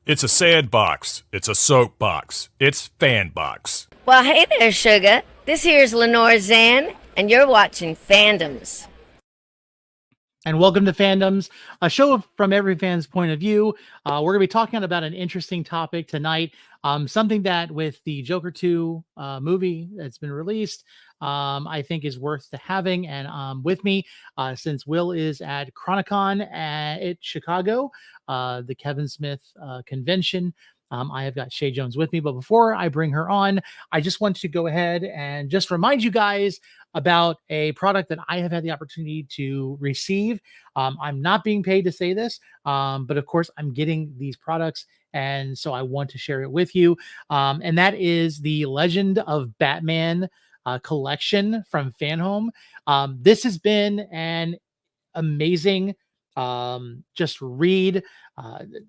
It's a sad box. It's a soap box. It's fan box. Well, hey there, sugar. This here's Lenore Zan, and you're watching Fandoms. And welcome to Fandoms, a show from every fan's point of view. We're going to be talking about an interesting topic tonight, something that with the Joker 2 movie that's been released, I think is worth having. And with me, since Will is at Chronicon at Chicago, the Kevin Smith convention, I have got Chae Jones with me. But before I bring her on, I just want to go ahead and just remind you guys about a product that I have had the opportunity to receive. I'm not being paid to say this, but of course I'm getting these products, and so I want to share it with you. And that is the Legend of Batman collection from Fanhome. This has been an amazing just read,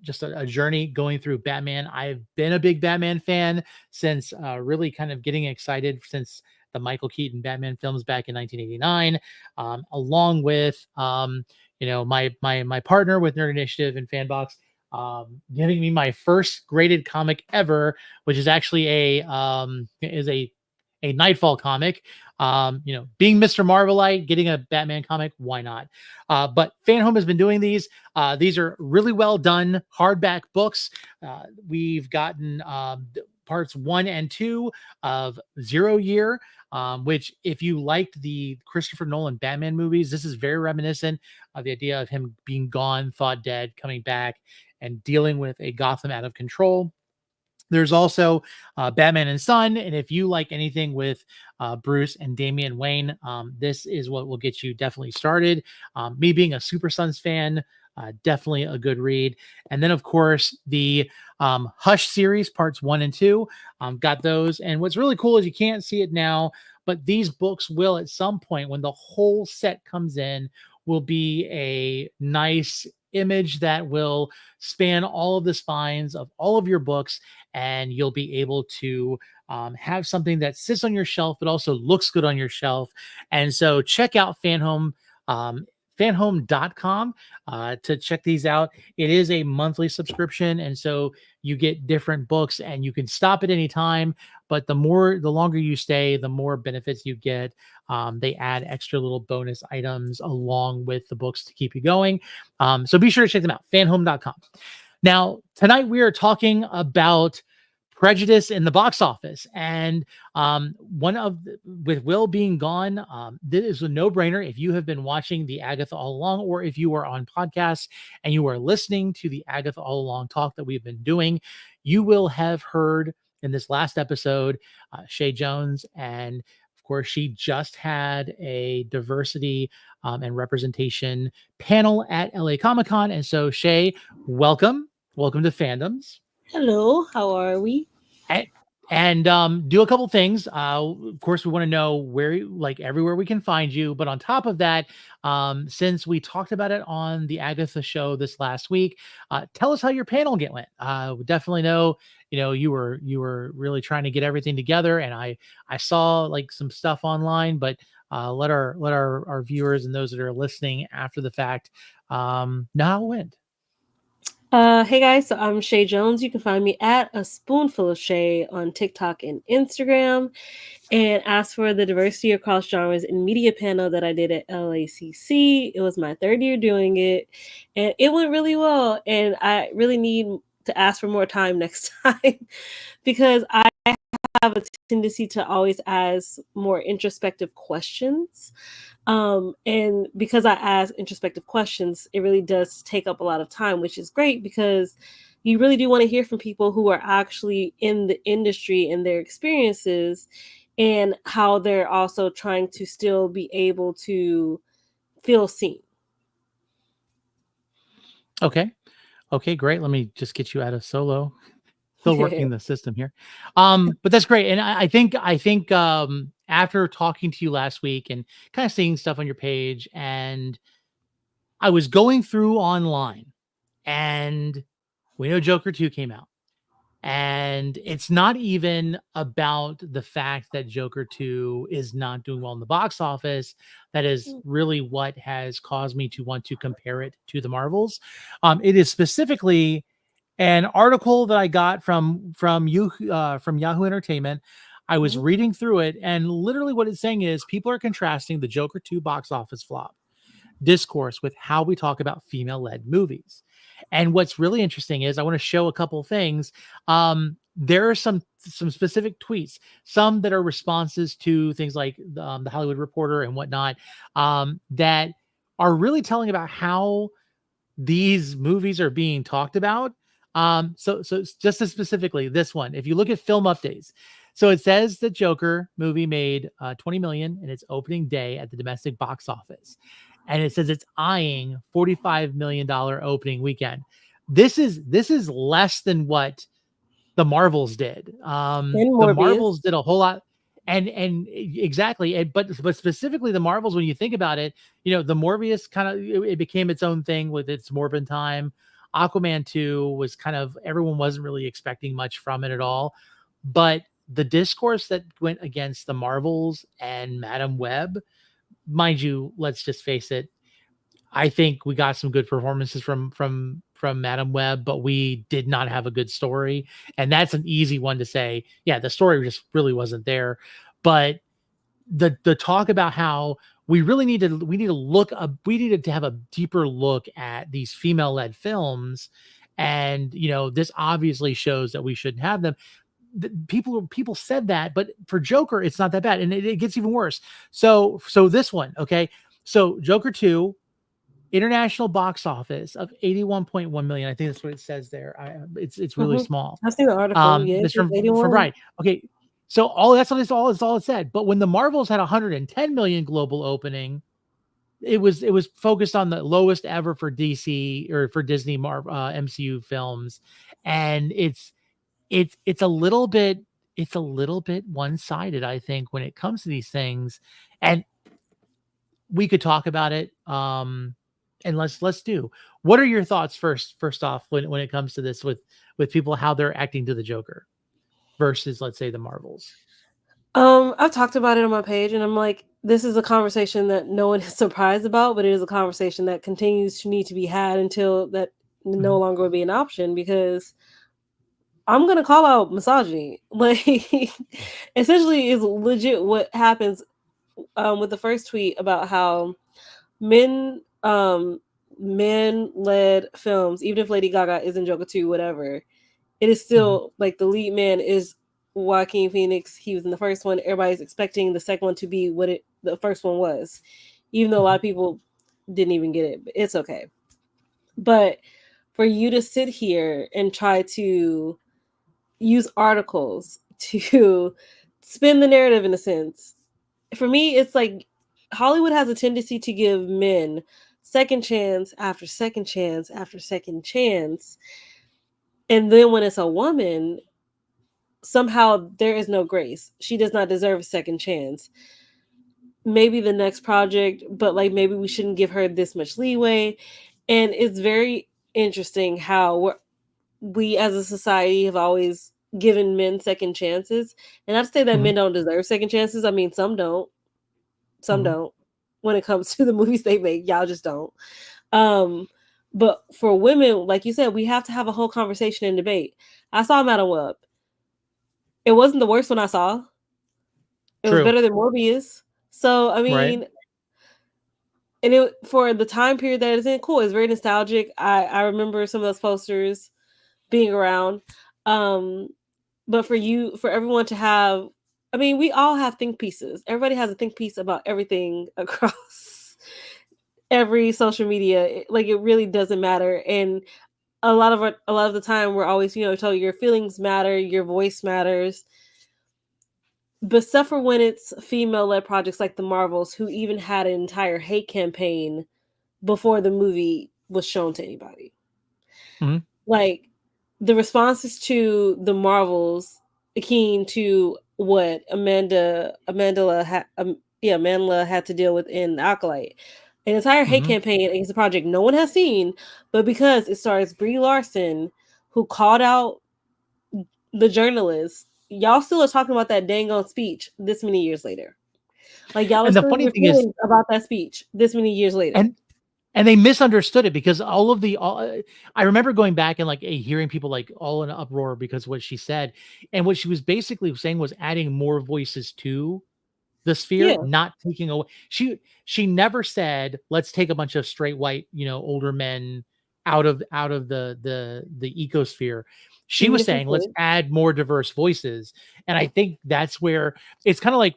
just a journey going through Batman. I've been a big Batman fan since really kind of getting excited since the Michael Keaton Batman films back in 1989, along with my partner with Nerd Initiative and Fanbox, giving me my first graded comic ever, which is actually a Nightfall comic. Being Mr. Marvelite, getting a Batman comic, why not? But Fanhome has been doing these. These are really well done hardback books. We've gotten parts 1 and 2 of Zero Year, which, if you liked the Christopher Nolan Batman movies, this is very reminiscent of the idea of him being gone, thought dead, coming back, and dealing with a Gotham out of control. There's also Batman and Son, and if you like anything with Bruce and Damian Wayne, this is what will get you definitely started. Me being a Super Sons fan, definitely a good read. And then, of course, the Hush series, parts 1 and 2, got those. And what's really cool is you can't see it now, but these books will, at some point, when the whole set comes in, will be a nice image that will span all of the spines of all of your books, and you'll be able to have something that sits on your shelf but also looks good on your shelf. And so check out Fanhome, fanhome.com to check these out. It is a monthly subscription, and so you get different books, and you can stop at any time, but the longer you stay, the more benefits you get. They add extra little bonus items along with the books to keep you going. So be sure to check them out, fanhome.com. Now, tonight we are talking about Prejudice in the box office, and with Will being gone, this is a no-brainer. If you have been watching the Agatha All Along, or if you are on podcasts and you are listening to the Agatha All Along talk that we've been doing, you will have heard in this last episode Chae Jones, and of course she just had a diversity and representation panel at LA Comic-Con. And so Chae, welcome to Fandoms. Hello, how are we? And do a couple things. Of course, we want to know everywhere we can find you. But on top of that, since we talked about it on the Agatha show this last week, tell us how your panel went. We definitely know, you were really trying to get everything together, and I saw some stuff online, but let our viewers and those that are listening after the fact know how it went. Hey guys, so I'm Chae Jones. You can find me at A Spoonful of Chae on TikTok and Instagram. And as for the diversity across genres in media panel that I did at LACC, it was my 3rd year doing it, and it went really well. And I really need to ask for more time next time because I have a tendency to always ask more introspective questions. And because I ask introspective questions, it really does take up a lot of time, which is great because you really do want to hear from people who are actually in the industry and their experiences and how they're also trying to still be able to feel seen. Okay, great. Let me just get you out of solo. Still working the system here. But that's great. And I think after talking to you last week and kind of seeing stuff on your page, and I was going through online, and we know Joker 2 came out. And it's not even about the fact that Joker 2 is not doing well in the box office. That is really what has caused me to want to compare it to the Marvels. It is specifically An article that I got from you from Yahoo Entertainment. I was reading through it, and literally what it's saying is people are contrasting the Joker 2 box office flop discourse with how we talk about female-led movies. And what's really interesting is I want to show a couple of things. There are some specific tweets, some that are responses to things like the Hollywood Reporter and whatnot, that are really telling about how these movies are being talked about. So just as specifically this one, if you look at film updates, so it says the Joker movie made 20 million in its opening day at the domestic box office, and it says it's eyeing $45 million opening weekend. This is less than what the Marvels did. The Marvels did a whole lot. And exactly, but specifically the Marvels, when you think about it, the Morbius kind of it became its own thing with its Morbin time. Aquaman 2 was kind of, everyone wasn't really expecting much from it at all. But the discourse that went against the Marvels and Madam Web, mind you, let's just face it, I think we got some good performances from Madam Web, but we did not have a good story. And that's an easy one to say. Yeah, the story just really wasn't there. But the talk about how we needed to have a deeper look at these female-led films, and this obviously shows that we shouldn't have them. People said that, but for Joker, it's not that bad, and it gets even worse. So this one, okay. So Joker 2, international box office of 81.1 million. I think that's what it says there. It's really small. I see the article. Yeah, it's from Right. Okay. So all it said. But when the Marvels had 110 million global opening, it was focused on the lowest ever for DC or for Disney MCU films, and it's a little bit one-sided, I think, when it comes to these things. And we could talk about it. And let's do. What are your thoughts first off when it comes to this with people, how they're acting to the Joker versus, let's say, the Marvels? I've talked about it on my page, and I'm like, this is a conversation that no one is surprised about, but it is a conversation that continues to need to be had until that no longer will be an option, because I'm gonna call out misogyny. Like, essentially, is legit what happens with the first tweet about how men led films, even if Lady Gaga is in Joker 2, whatever, it is still like the lead man is Joaquin Phoenix. He was in the first one. Everybody's expecting the second one to be what the first one was, even though a lot of people didn't even get it. But it's okay. But for you to sit here and try to use articles to spin the narrative, in a sense, for me, it's like Hollywood has a tendency to give men second chance after second chance after second chance. And then when it's a woman, somehow there is no grace. She does not deserve a second chance. Maybe the next project, but like maybe we shouldn't give her this much leeway. And it's very interesting how we as a society have always given men second chances. And not to say that men don't deserve second chances. I mean, some don't. Some don't. When it comes to the movies they make, y'all just don't. But for women, like you said, we have to have a whole conversation and debate. I saw Madam Web. It wasn't the worst one I saw. It was better than Morbius. So, I mean, and it, for the time period that it's in, cool. It's very nostalgic. I remember some of those posters being around. But for everyone to have, I mean, we all have think pieces. Everybody has a think piece about everything across every social media. Like, it really doesn't matter. And a lot of the time we're always, told your feelings matter, your voice matters. But except for when it's female-led projects like the Marvels, who even had an entire hate campaign before the movie was shown to anybody. Like, the responses to the Marvels, akin to what Amanda had to deal with in Acolyte, an entire hate campaign against a project no one has seen, but because it stars Brie Larson, who called out the journalist. Y'all still are talking about that dang on speech this many years later. Like, y'all are still about that speech this many years later. And they misunderstood it because I remember going back and like hearing people like all in an uproar because of what she said. And what she was basically saying was adding more voices to the sphere, Yeah. not taking away. She never said, let's take a bunch of straight white, older men out of the ecosphere. She was Yes, he saying, let's did. add more diverse voices. And I think that's where it's kind of like,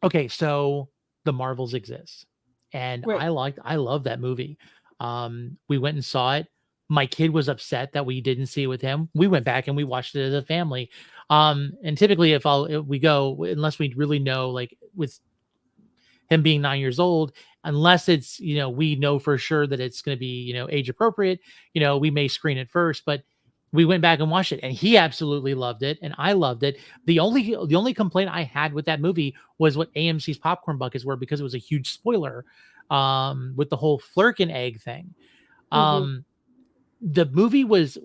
okay, so the Marvels exist. And Right. I love that movie. We went and saw it. My kid was upset that we didn't see it with him. We went back and we watched it as a family. And typically if we go, unless we really know, like with him being 9 years old, unless it's, we know for sure that it's going to be, age appropriate, we may screen it first, but we went back and watched it and he absolutely loved it. And I loved it. The only complaint I had with that movie was what AMC's popcorn buckets were, because it was a huge spoiler, with the whole Flurkin egg thing. Mhm. The movie was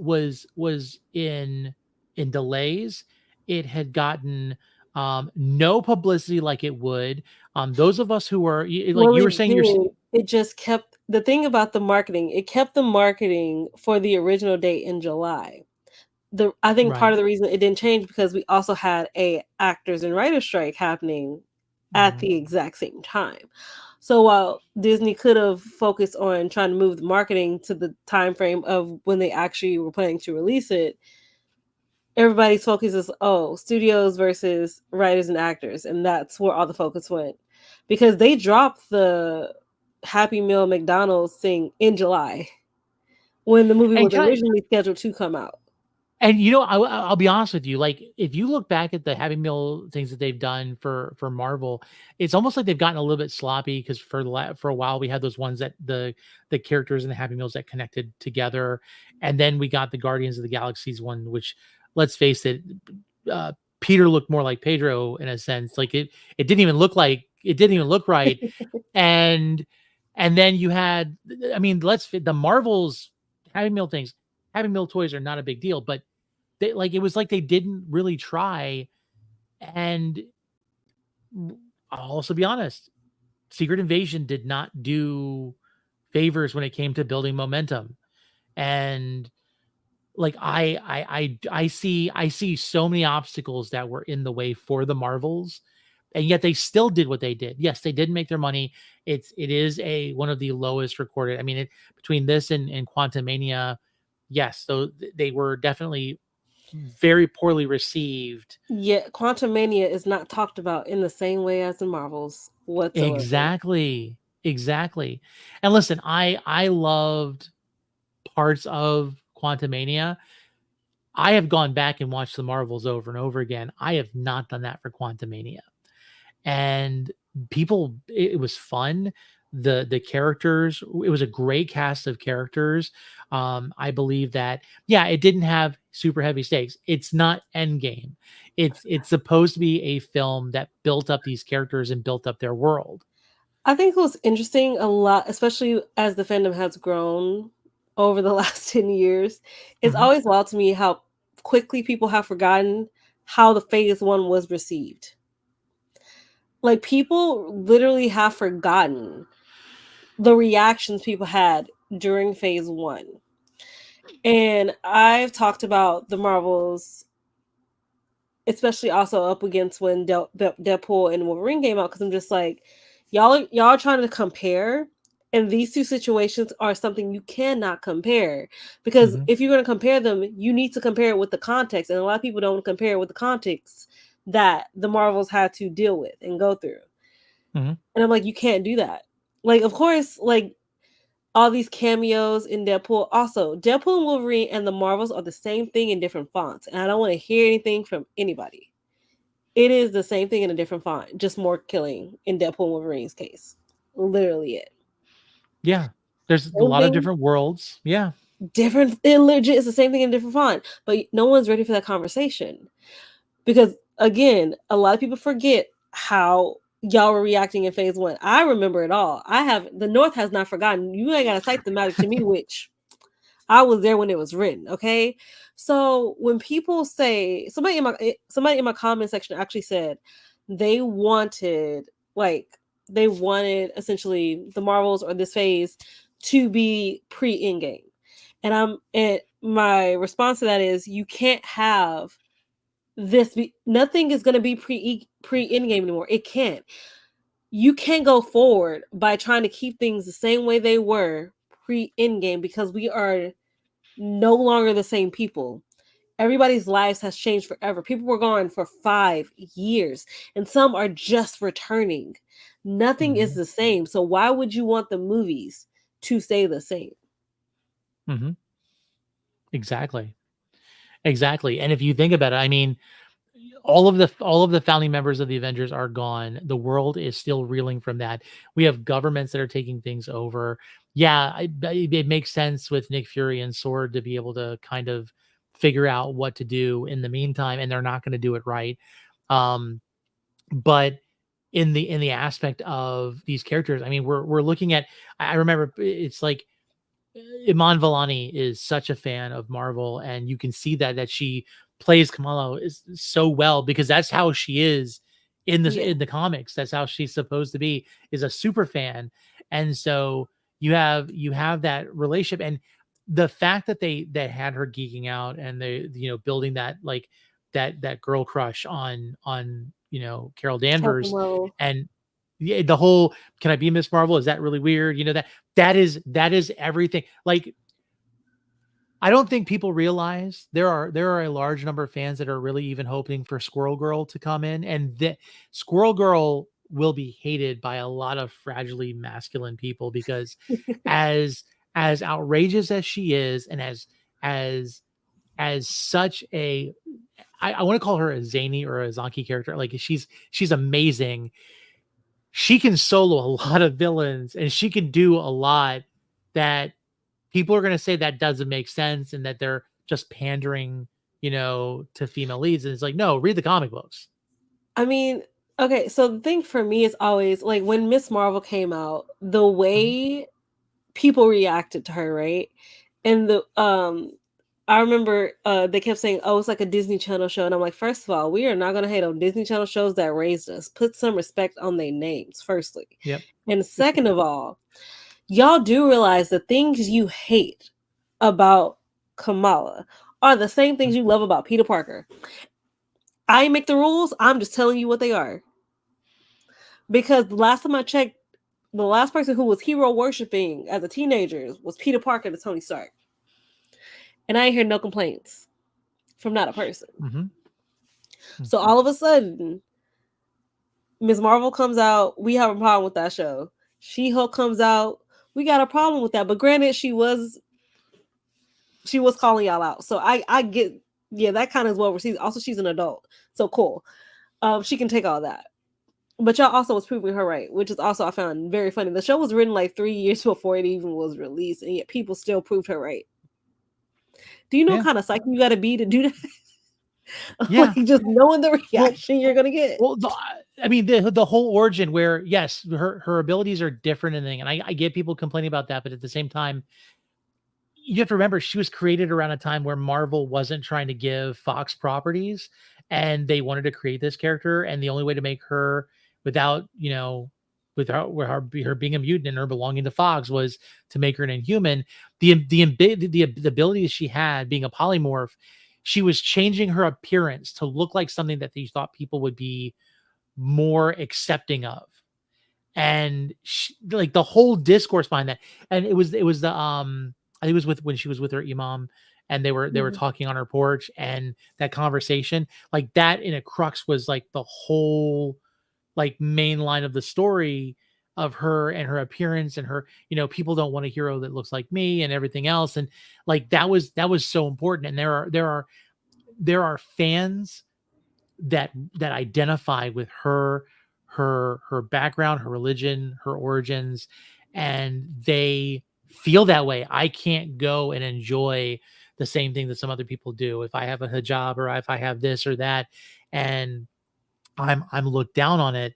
in delays. It had gotten no publicity like it would. Those of us who are like Well, you were it saying, did. It just kept the thing about the marketing. It kept the marketing for the original date in July. I think part right. of the reason it didn't change because we also had a actors and writers strike happening at Mhm. the exact same time. So while Disney could have focused on trying to move the marketing to the time frame of when they actually were planning to release it, everybody's focus is studios versus writers and actors, and that's where all the focus went because they dropped the Happy Meal McDonald's thing in July when the movie And was can I originally scheduled to come out. And I'll be honest with you, like if you look back at the Happy Meal things that they've done for Marvel, it's almost like they've gotten a little bit sloppy because for a while we had those ones that the characters in the Happy Meals that connected together, and then we got the Guardians of the Galaxies one, which let's face it, uh, Peter looked more like Pedro in a sense, like it didn't even look right, and then you had, I mean, the Marvels Happy Meal things. Happy Meal toys are not a big deal, but it was like they didn't really try. And I'll also be honest, Secret Invasion did not do favors when it came to building momentum. And like I see so many obstacles that were in the way for the Marvels, and yet they still did what they did. Yes, they didn't make their money. It is one of the lowest recorded. I mean, between this and Quantumania, yes, so they were definitely very poorly received. Yet Quantumania is not talked about in the same way as the Marvels whatsoever. Exactly. Exactly. And listen, I loved parts of Quantumania. I have gone back and watched the Marvels over and over again. I have not done that for Quantumania. And it was fun. The characters, it was a great cast of characters. I believe that, yeah, it didn't have super heavy stakes. It's not Endgame. It's supposed to be a film that built up these characters and built up their world. I think it was interesting a lot, especially as the fandom has grown over the last 10 years. It's Mhm. always wild to me how quickly people have forgotten how the phase one was received. Like people literally have forgotten the reactions people had during phase one. And I've talked about the Marvels, especially also up against when Deadpool and Wolverine came out, because I'm just like, y'all are trying to compare, and these two situations are something you cannot compare, because Mhm. if you're going to compare them, you need to compare it with the context, and a lot of people don't compare it with the context that the Marvels had to deal with and go through. Mhm. And I'm like, you can't do that. Like, of course, like all these cameos in Deadpool. Also, Deadpool and Wolverine and the Marvels are the same thing in different fonts, and I don't want to hear anything from anybody. It is the same thing in a different font, just more killing in Deadpool and Wolverine's case. Literally it. Yeah. There's a Same lot of thing, different worlds. Yeah. different. It legit is the same thing in a different font, but no one's ready for that conversation because again, a lot of people forget how y'all were reacting in phase one. I remember it all. The North has not forgotten. You ain't gotta cite the magic to me, which I was there when it was written. Okay, so when people say somebody in my comment section actually said they wanted like they wanted essentially the Marvels or this phase to be pre-Endgame. And my response to that is you can't have this be, nothing is going to be pre-Endgame anymore. It can't. You can't go forward by trying to keep things the same way they were pre-Endgame because we are no longer the same people. Everybody's lives has changed forever. People were gone for 5 years, and some are just returning. Nothing is the same. So why would you want the movies to stay the same? Mm-hmm. Exactly. And if you think about it, I mean, all of the founding members of the Avengers are gone. The world is still reeling from that. We have governments that are taking things over. Yeah, it makes sense with Nick Fury and Sword to be able to kind of figure out what to do in the meantime, and they're not going to do it right. But in the aspect of these characters, I mean, we're looking at. I remember it's like Iman Vellani is such a fan of Marvel, and you can see that she plays Kamala is so well because that's how she is in the comics. That's how she's supposed to be, is a super fan. And so you have that relationship, and the fact that they had her geeking out and they building that like that girl crush on Carol Danvers, and yeah, the whole "can I be Miss Marvel?" is that really weird? That is everything. Like, I don't think people realize there are a large number of fans that are really even hoping for Squirrel Girl to come in, and that Squirrel Girl will be hated by a lot of fragilely masculine people because as outrageous as she is, and as such a I want to call her a zany or a zonky character. Like she's amazing. She can solo a lot of villains, and she can do a lot that people are going to say that doesn't make sense and that they're just pandering, to female leads. And it's like, no, read the comic books. I mean, okay, so the thing for me is always like when Miss Marvel came out, the way people reacted to her, right? And I remember they kept saying, "Oh, it's like a Disney Channel show," and I'm like, first of all, we are not going to hate on Disney Channel shows that raised us. Put some respect on their names, firstly. Yep. And second of all, y'all do realize the things you hate about Kamala are the same things you love about Peter Parker. I make the rules. I'm just telling you what they are. Because the last time I checked, the last person who was hero worshiping as a teenager was Peter Parker to Tony Stark. And I ain't hear no complaints from not a person. So all of a sudden, Ms. Marvel comes out, we have a problem with that show. She-Hulk comes out, we got a problem with that. But granted, she was calling y'all out. So I get, yeah, that kind of is well received. Also, she's an adult. So cool. She can take all that. But y'all also was proving her right, which is also I found very funny. The show was written like 3 years before it even was released, and yet people still proved her right. Do you know what kind of psyche you got to be to do that? Yeah, like just knowing the reaction you're gonna get. Well, I mean, the whole origin where yes, her abilities are different and I get people complaining about that, but at the same time, you have to remember she was created around a time where Marvel wasn't trying to give Fox properties, and they wanted to create this character, and the only way to make her without her being a mutant and her belonging to Fox was to make her an Inhuman. The abilities she had being a polymorph, she was changing her appearance to look like something that they thought people would be more accepting of, and like the whole discourse behind that, and it was the I think it was when she was with her imam, and they were talking on her porch, and that conversation like that in a crux was like the whole like main line of the story of her and her appearance and her, people don't want a hero that looks like me and everything else. And like that was so important. And there are fans that identify with her background, her religion, her origins, and they feel that way. I can't go and enjoy the same thing that some other people do if I have a hijab or if I have this or that, and I'm looked down on it.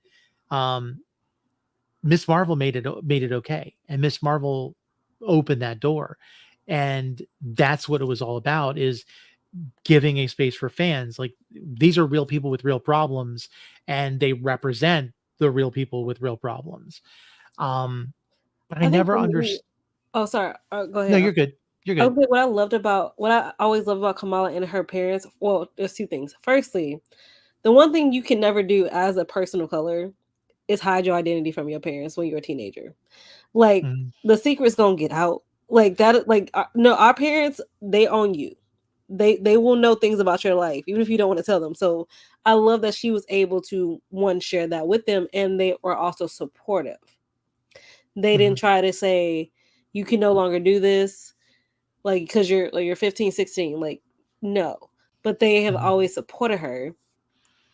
Miss Marvel made it okay, and Miss Marvel opened that door, and that's what it was all about, is giving a space for fans. Like, these are real people with real problems, and they represent the real people with real problems. But I never understood. Oh, sorry. Go No, ahead. you're good. You're good. Okay, what I always loved about Kamala and her parents. Well, there's two things. Firstly, the one thing you can never do as a person of color is hide your identity from your parents when you're a teenager. Like Mhm. the secret's gonna get out. Like that. Like no, our parents, they own you. They will know things about your life even if you don't want to tell them. So I love that she was able to one share that with them, and they were also supportive. They didn't Mhm. try to say you can no longer do this like because you're 15, 16. Like no, but they have Mhm. always supported her,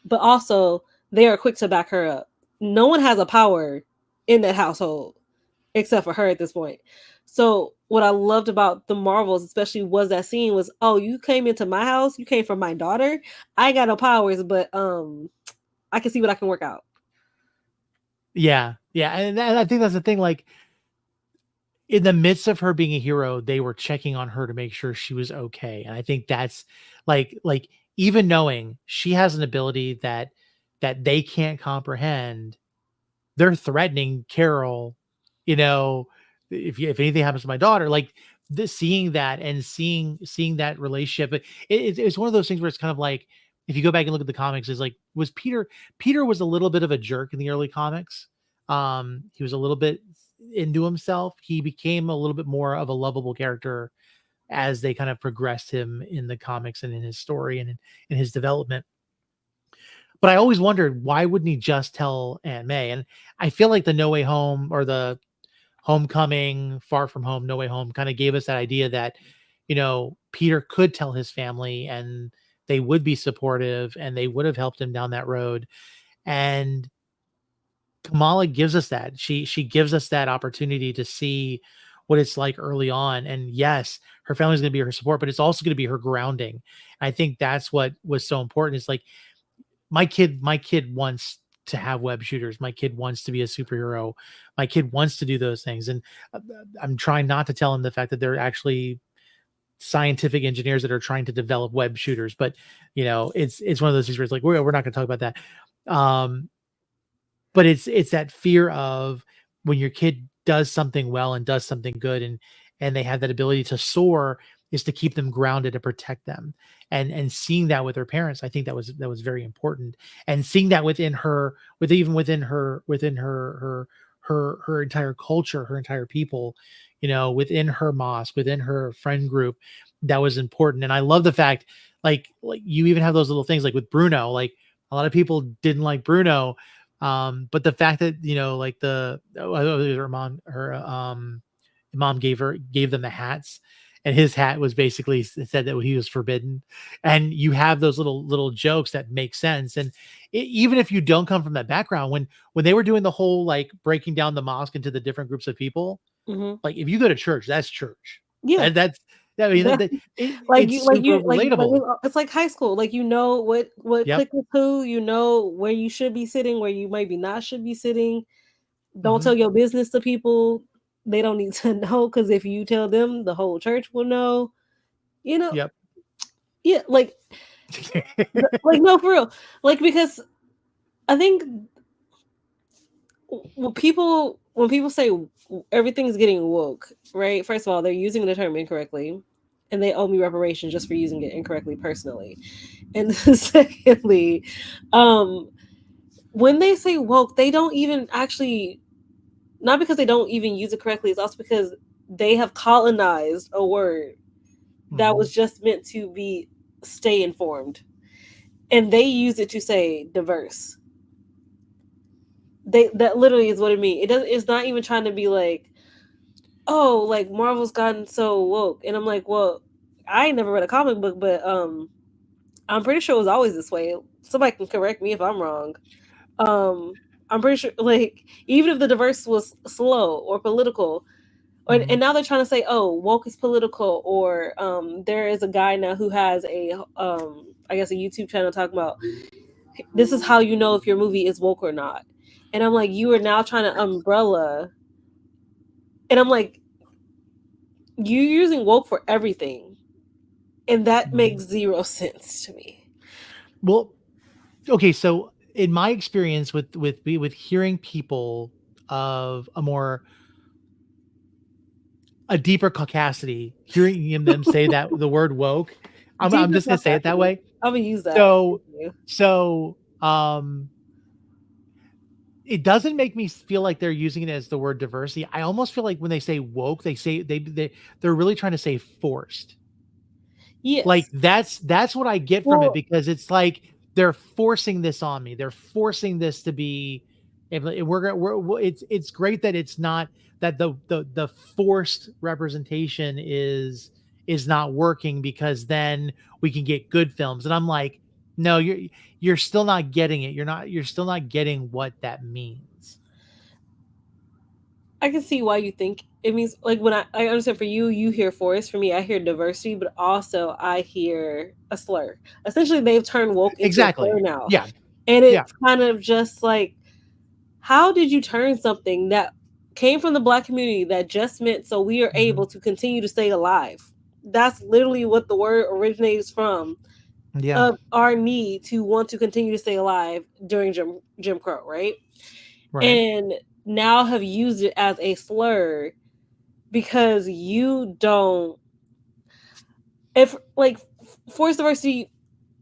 but also they are quick to back her up. No one has a power in that household except for her at this point. So what I loved about the Marvels, especially was that scene was, oh, you came into my house, you came from my daughter. I ain't got no powers, but I can see what I can work out. Yeah, yeah, and I think that's the thing. Like in the midst of her being a hero, they were checking on her to make sure she was okay. And I think that's like even knowing she has an ability that they can't comprehend, they're threatening Carol, you know, if anything happens to my daughter, like this, seeing that and seeing that relationship, it's one of those things where it's kind of like if you go back and look at the comics, is like was Peter was a little bit of a jerk in the early comics. He was a little bit into himself. He became a little bit more of a lovable character as they kind of progressed him in the comics and in his story and in his development. But I always wondered why wouldn't he just tell Aunt May? And I feel like the No Way Home or the Homecoming, Far From Home, No Way Home kind of gave us that idea that, Peter could tell his family and they would be supportive and they would have helped him down that road. And Kamala gives us that. She gives us that opportunity to see what it's like early on. And yes, her family's going to be her support, but it's also going to be her grounding. I think that's what was so important. It's like my kid wants to have web shooters. My kid wants to be a superhero. My kid wants to do those things. And I'm trying not to tell him the fact that they're actually scientific engineers that are trying to develop web shooters. But it's one of those things where it's like, we're not going to talk about that. Um, but it's that fear of when your kid does something well and does something good and they have that ability to soar, is to keep them grounded, to protect them. And seeing that with her parents, I think that was very important. And seeing that within her entire culture, her entire people, within her mosque, within her friend group, that was important. And I love the fact, like you even have those little things like with Bruno. Like a lot of people didn't like Bruno, but the fact that like her mom gave them the hats, and his hat was basically said that he was forbidden. And you have those little jokes that make sense. And even if you don't come from that background, when they were doing the whole like breaking down the mosque into the different groups of people, Mm-hmm. like if you go to church, that's church. Yeah. That's I mean That, like it's you like super you like relatable. it's like high school. Like you know what Yep. click with who, you know where you should be sitting, where you maybe not should be sitting. Don't Hmm. tell your business to people. They don't need to know because if you tell them, the whole church will know. You know, Yep. yeah, like no, for real, like because I think when people say everything's getting woke, right? First of all, they're using the term incorrectly, and they owe me reparations just for using it incorrectly personally. And secondly, um, when they say woke, they don't even actually, not because they don't even use it correctly, it's also because they have colonized a word that Hmm. was just meant to be stay informed. And they use it to say diverse. That literally is what it means. It's not even trying to be like, oh, like Marvel's gotten so woke. And I'm like, well, I ain't never read a comic book, but I'm pretty sure it was always this way. Somebody can correct me if I'm wrong. Um, I'm pretty sure, like, even if the diverse was slow or political, and Hmm. now they're trying to say, oh, woke is political, or there is a guy now who has I guess a YouTube channel talking about this is how you know if your movie is woke or not. And I'm like, you are now trying to umbrella, and I'm like, you're using woke for everything, and that Hmm. makes zero sense to me. Well, okay, so in my experience with hearing people of a more a deeper caucasity hearing them say that the word woke. I'm Deeper just gonna say it that capacity. way. I'm gonna use that. So it doesn't make me feel like they're using it as the word diversity. I almost feel like when they say woke, they say they're really trying to say forced. Yes. Like that's what I get from it, because it's like they're forcing this on me. They're forcing this to be. It's great that it's not that the forced representation is not working, because then we can get good films. And I'm like, no, you're still not getting it. You're still not getting what that means. I can see why you think it means, like, when I understand for you hear forest. For me, I hear diversity, but also I hear a slur. Essentially, they've turned woke into a slur now. Yeah. And it's kind of just like, how did you turn something that came from the Black community that just meant so we are able to continue to stay alive? That's literally what the word originates from. Yeah. Of our need to want to continue to stay alive during Jim Crow, right? And now have used it as a slur because you don't, if like forced diversity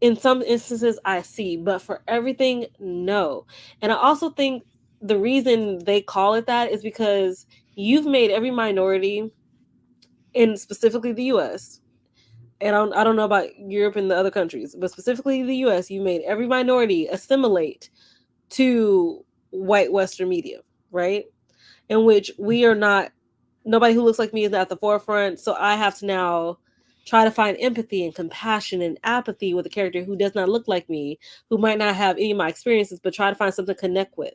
in some instances I see, but for everything, no. And I also think the reason they call it that is because you've made every minority, in specifically the US, and I don't know about Europe and the other countries, but specifically the US, you made every minority assimilate to white Western media, right? In which we are not, nobody who looks like me is at the forefront. So I have to now try to find empathy and compassion and apathy with a character who does not look like me, who might not have any of my experiences, but try to find something to connect with.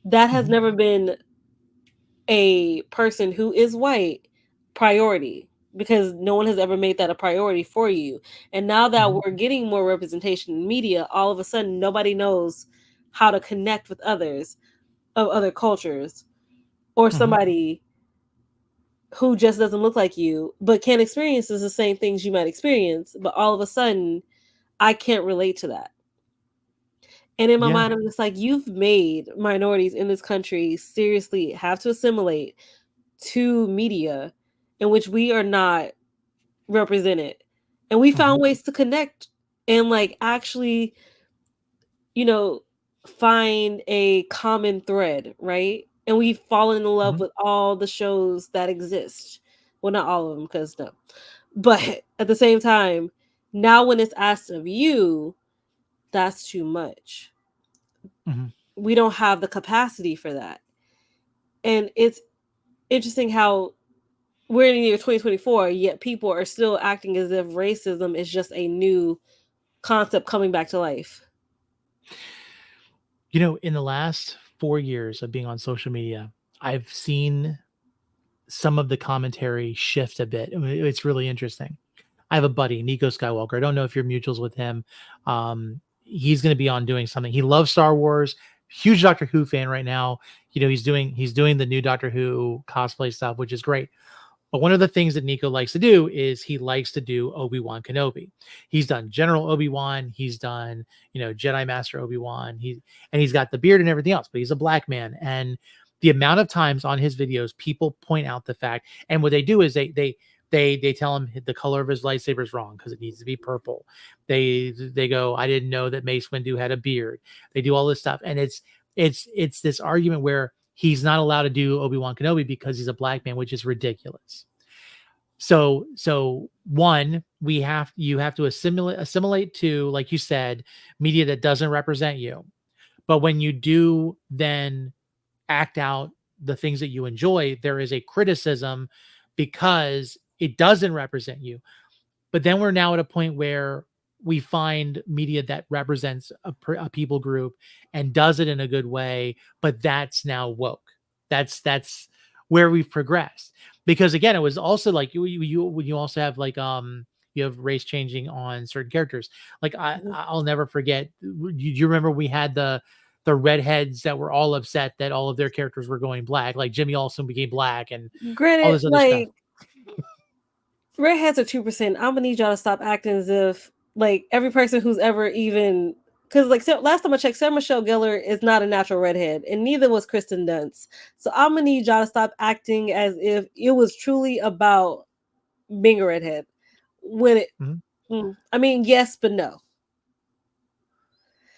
That has never been a person who is white priority, because no one has ever made that a priority for you. And now that we're getting more representation in media, all of a sudden nobody knows how to connect with others of other cultures, or somebody who just doesn't look like you but can experience the same things you might experience, but all of a sudden I can't relate to that. And in my mind, I'm just like, you've made minorities in this country seriously have to assimilate to media in which we are not represented. And we found ways to connect and like actually, find a common thread, right? And we've fallen in love with all the shows that exist. Well, not all of them, because no. But at the same time, now when it's asked of you, that's too much. We don't have the capacity for that. And it's interesting how we're in the year 2024, yet people are still acting as if racism is just a new concept coming back to life. In the last 4 years of being on social media, I've seen some of the commentary shift a bit. I mean, it's really interesting. I have a buddy, Nico Skywalker. I don't know if you're mutuals with him. He's going to be on doing something. He loves Star Wars. Huge Doctor Who fan right now. He's doing the new Doctor Who cosplay stuff, which is great. But one of the things that Nico likes to do is he likes to do Obi-Wan Kenobi. He's done General Obi-Wan. He's done, Jedi Master Obi-Wan. He's got the beard and everything else, but he's a black man. And the amount of times on his videos, people point out the fact, and what they do is they tell him the color of his lightsaber is wrong because it needs to be purple. They go, I didn't know that Mace Windu had a beard. They do all this stuff, and it's this argument where he's not allowed to do Obi-Wan Kenobi because he's a black man, which is ridiculous. So one, you have to assimilate to, like you said, media that doesn't represent you. But when you do then act out the things that you enjoy, there is a criticism because it doesn't represent you. But then we're now at a point where we find media that represents a people group and does it in a good way, but that's now woke. That's where we've progressed. Because again, it was also like you also have like you have race changing on certain characters. Like I'll never forget. You remember we had the redheads that were all upset that all of their characters were going black, like Jimmy Olsen became black and all this other stuff. Redheads are 2%. I'm gonna need y'all to stop acting as if like every person who's ever even because like last time I checked, Sarah Michelle Gellar is not a natural redhead, and neither was Kristen Dunst. So I'm gonna need y'all to stop acting as if it was truly about being a redhead. When it, I mean, yes, but no.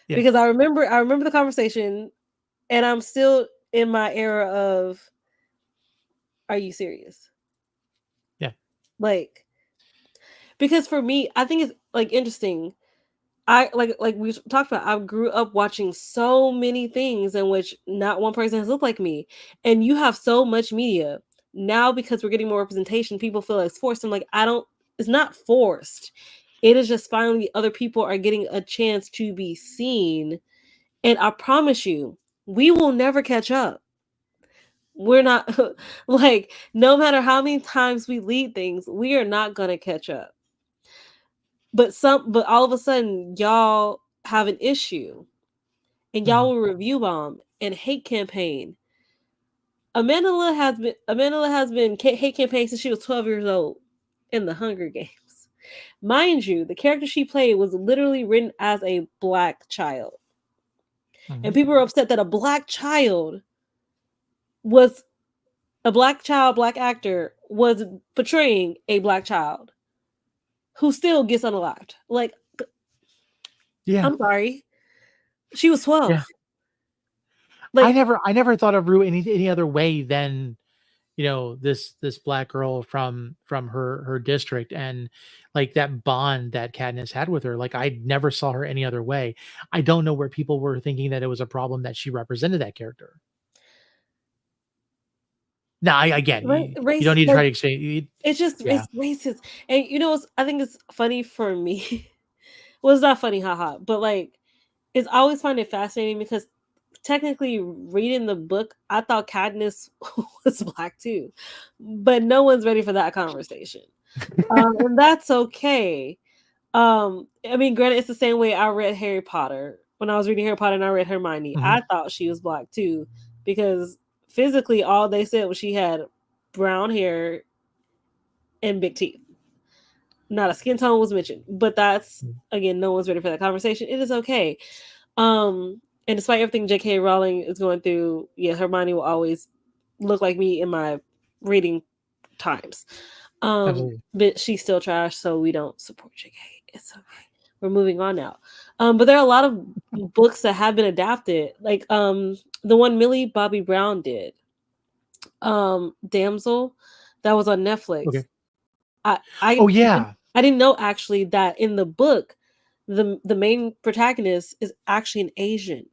Yeah. Because I remember the conversation, and I'm still in my era of, are you serious? Yeah. Like, because for me, I think it's like interesting. I like we talked about, I grew up watching so many things in which not one person has looked like me. And you have so much media. Now because we're getting more representation, people feel like it's forced. I'm like, it's not forced. It is just finally other people are getting a chance to be seen. And I promise you, we will never catch up. We're not like, no matter how many times we lead things, we are not gonna catch up. But all of a sudden, y'all have an issue, and y'all will review bomb and hate campaign. Amanda has been hate campaign since she was 12 years old in the Hunger Games. Mind you, the character she played was literally written as a black child. And people were upset that a black black actor was portraying a black child who still gets unalived. Like, Yeah. I'm sorry. She was 12. Yeah. Like, I never thought of Rue any other way than, you know, this black girl from her district, and like that bond that Katniss had with her. Like, I never saw her any other way. I don't know where people were thinking that it was a problem that she represented that character. Now, again, you don't need to try to explain. It's just Yeah. it's racist. And you know, I think it's funny for me. Well, it's not funny, haha. But like, it's always find it fascinating because technically, reading the book, I thought Katniss was black too, but no one's ready for that conversation, and that's okay. I mean, granted, it's the same way I read Harry Potter. When I was reading Harry Potter and I read Hermione, I thought she was black too, because physically, all they said was she had brown hair and big teeth. Not a skin tone was mentioned, but that's, again, no one's ready for that conversation. It is okay. And despite everything J.K. Rowling is going through, yeah, Hermione will always look like me in my reading times. But she's still trash, so we don't support J.K. It's okay. We're moving on now. But there are a lot of books that have been adapted, like the one Millie Bobby Brown did, Damsel, that was on Netflix. Okay. I didn't know actually that in the book, the main protagonist is actually an Asian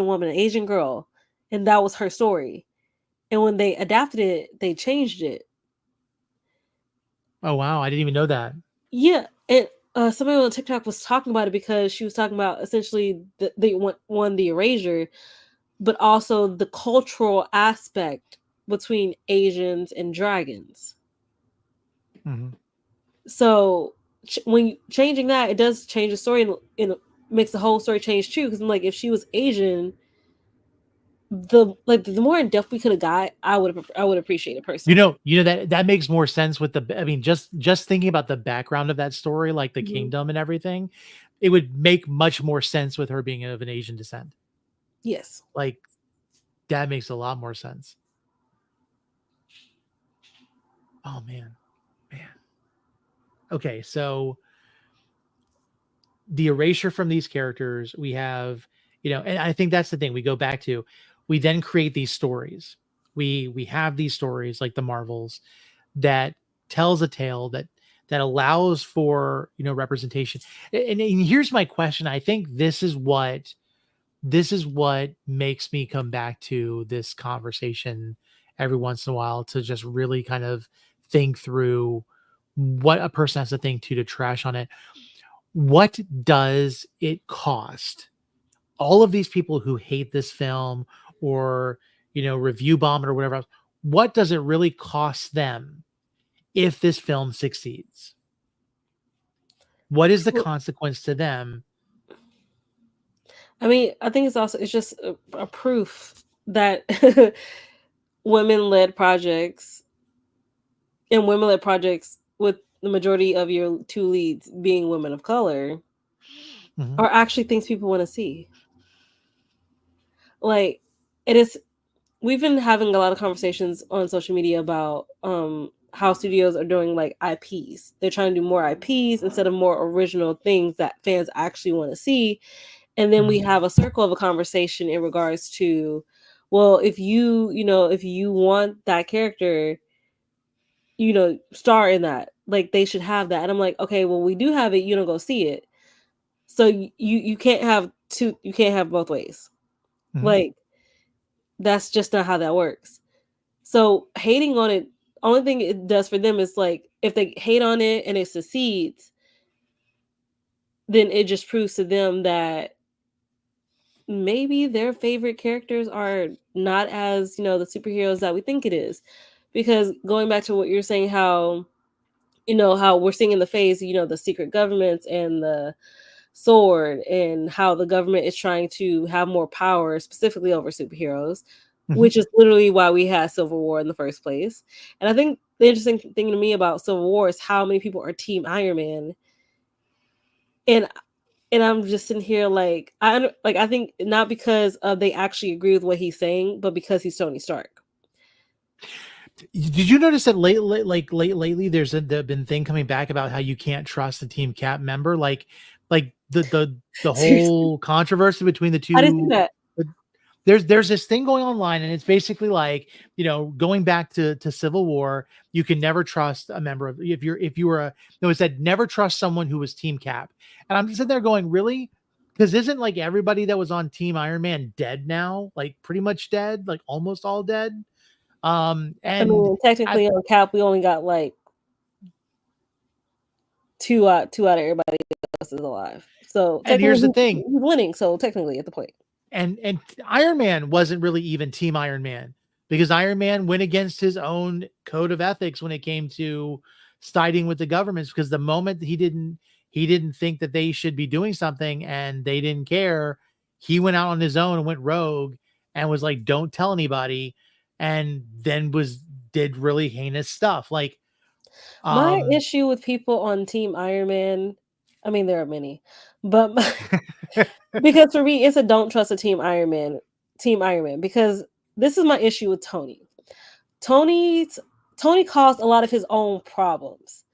woman, an Asian girl, and that was her story. And when they adapted it, they changed it. Oh wow, I didn't even know that. Yeah, and somebody on TikTok was talking about it because she was talking about essentially they won the erasure, but also the cultural aspect between Asians and dragons. So when changing that, it does change the story, and it makes the whole story change too. Because I'm like, if she was Asian, the more in depth we could have got, I would appreciate it personally. You know that makes more sense with I mean, just thinking about the background of that story, like the kingdom and everything, it would make much more sense with her being of an Asian descent. Yes, like that makes a lot more sense. Oh man. Okay, so the erasure from these characters, we have, you know, and I think that's the thing we go back to. We then create these stories. We have these stories like the Marvels that tells a tale that allows for, you know, representation. And here's my question. I think this is what makes me come back to this conversation every once in a while, to just really kind of think through what a person has to think to trash on it. What does it cost all of these people who hate this film, or, you know, review bomb it or whatever else? What does it really cost them if this film succeeds? What is the consequence to them? I mean, I think it's just a proof that women-led projects with the majority of your two leads being women of color, are actually things people want to see. Like, it is. We've been having a lot of conversations on social media about how studios are doing like IPs. They're trying to do more IPs instead of more original things that fans actually want to see. And then we have a circle of a conversation in regards to, well, if if you want that character, star in that, like they should have that. And I'm like, okay, well, we do have it. You don't go see it. So you can't have two. You can't have both ways. Like, that's just not how that works. So hating on it, only thing it does for them is like if they hate on it and it succeeds, then it just proves to them that maybe their favorite characters are not as, the superheroes that we think it is. Because going back to what you're saying, how how we're seeing in the phase, the secret governments and the sword, and how the government is trying to have more power specifically over superheroes, which is literally why we had Civil War in the first place. And I think the interesting thing to me about Civil War is how many people are Team Iron Man. And I'm just sitting here like I think not because they actually agree with what he's saying, but because he's Tony Stark. Did you notice that lately there's been thing coming back about how you can't trust a Team Cap member, like the whole controversy between the two. I didn't see that. There's this thing going online, and it's basically like, going back to Civil War, you can never trust a member of, it said never trust someone who was Team Cap. And I'm sitting there going, really? Because isn't like everybody that was on Team Iron Man dead now? Like pretty much dead, like almost all dead. And I mean, technically on Cap, we only got like two out of everybody else is alive. So and here's the thing, he's winning. So technically at the point. And Iron Man wasn't really even Team Iron Man, because Iron Man went against his own code of ethics when it came to siding with the governments, because the moment he didn't think that they should be doing something and they didn't care, he went out on his own and went rogue and was like, don't tell anybody, and then did really heinous stuff. Like, my issue with people on Team Iron Man, I mean, there are many, but because for me, it's a don't trust a Team Iron Man, because this is my issue with Tony. Tony caused a lot of his own problems.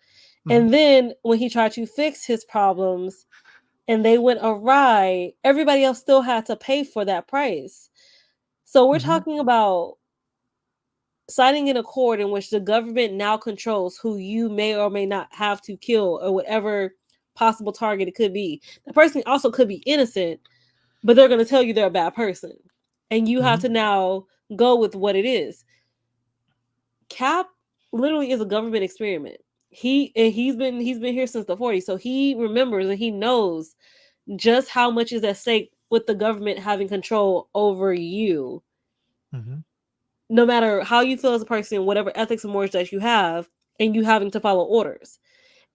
And then when he tried to fix his problems and they went awry, everybody else still had to pay for that price. So we're talking about signing an accord in which the government now controls who you may or may not have to kill, or whatever possible target it could be. The person also could be innocent, but they're going to tell you they're a bad person. And you have to now go with what it is. Cap literally is a government experiment. He's been here since the 40s, so he remembers and he knows just how much is at stake with the government having control over you. No matter how you feel as a person, whatever ethics and morals that you have, and you having to follow orders.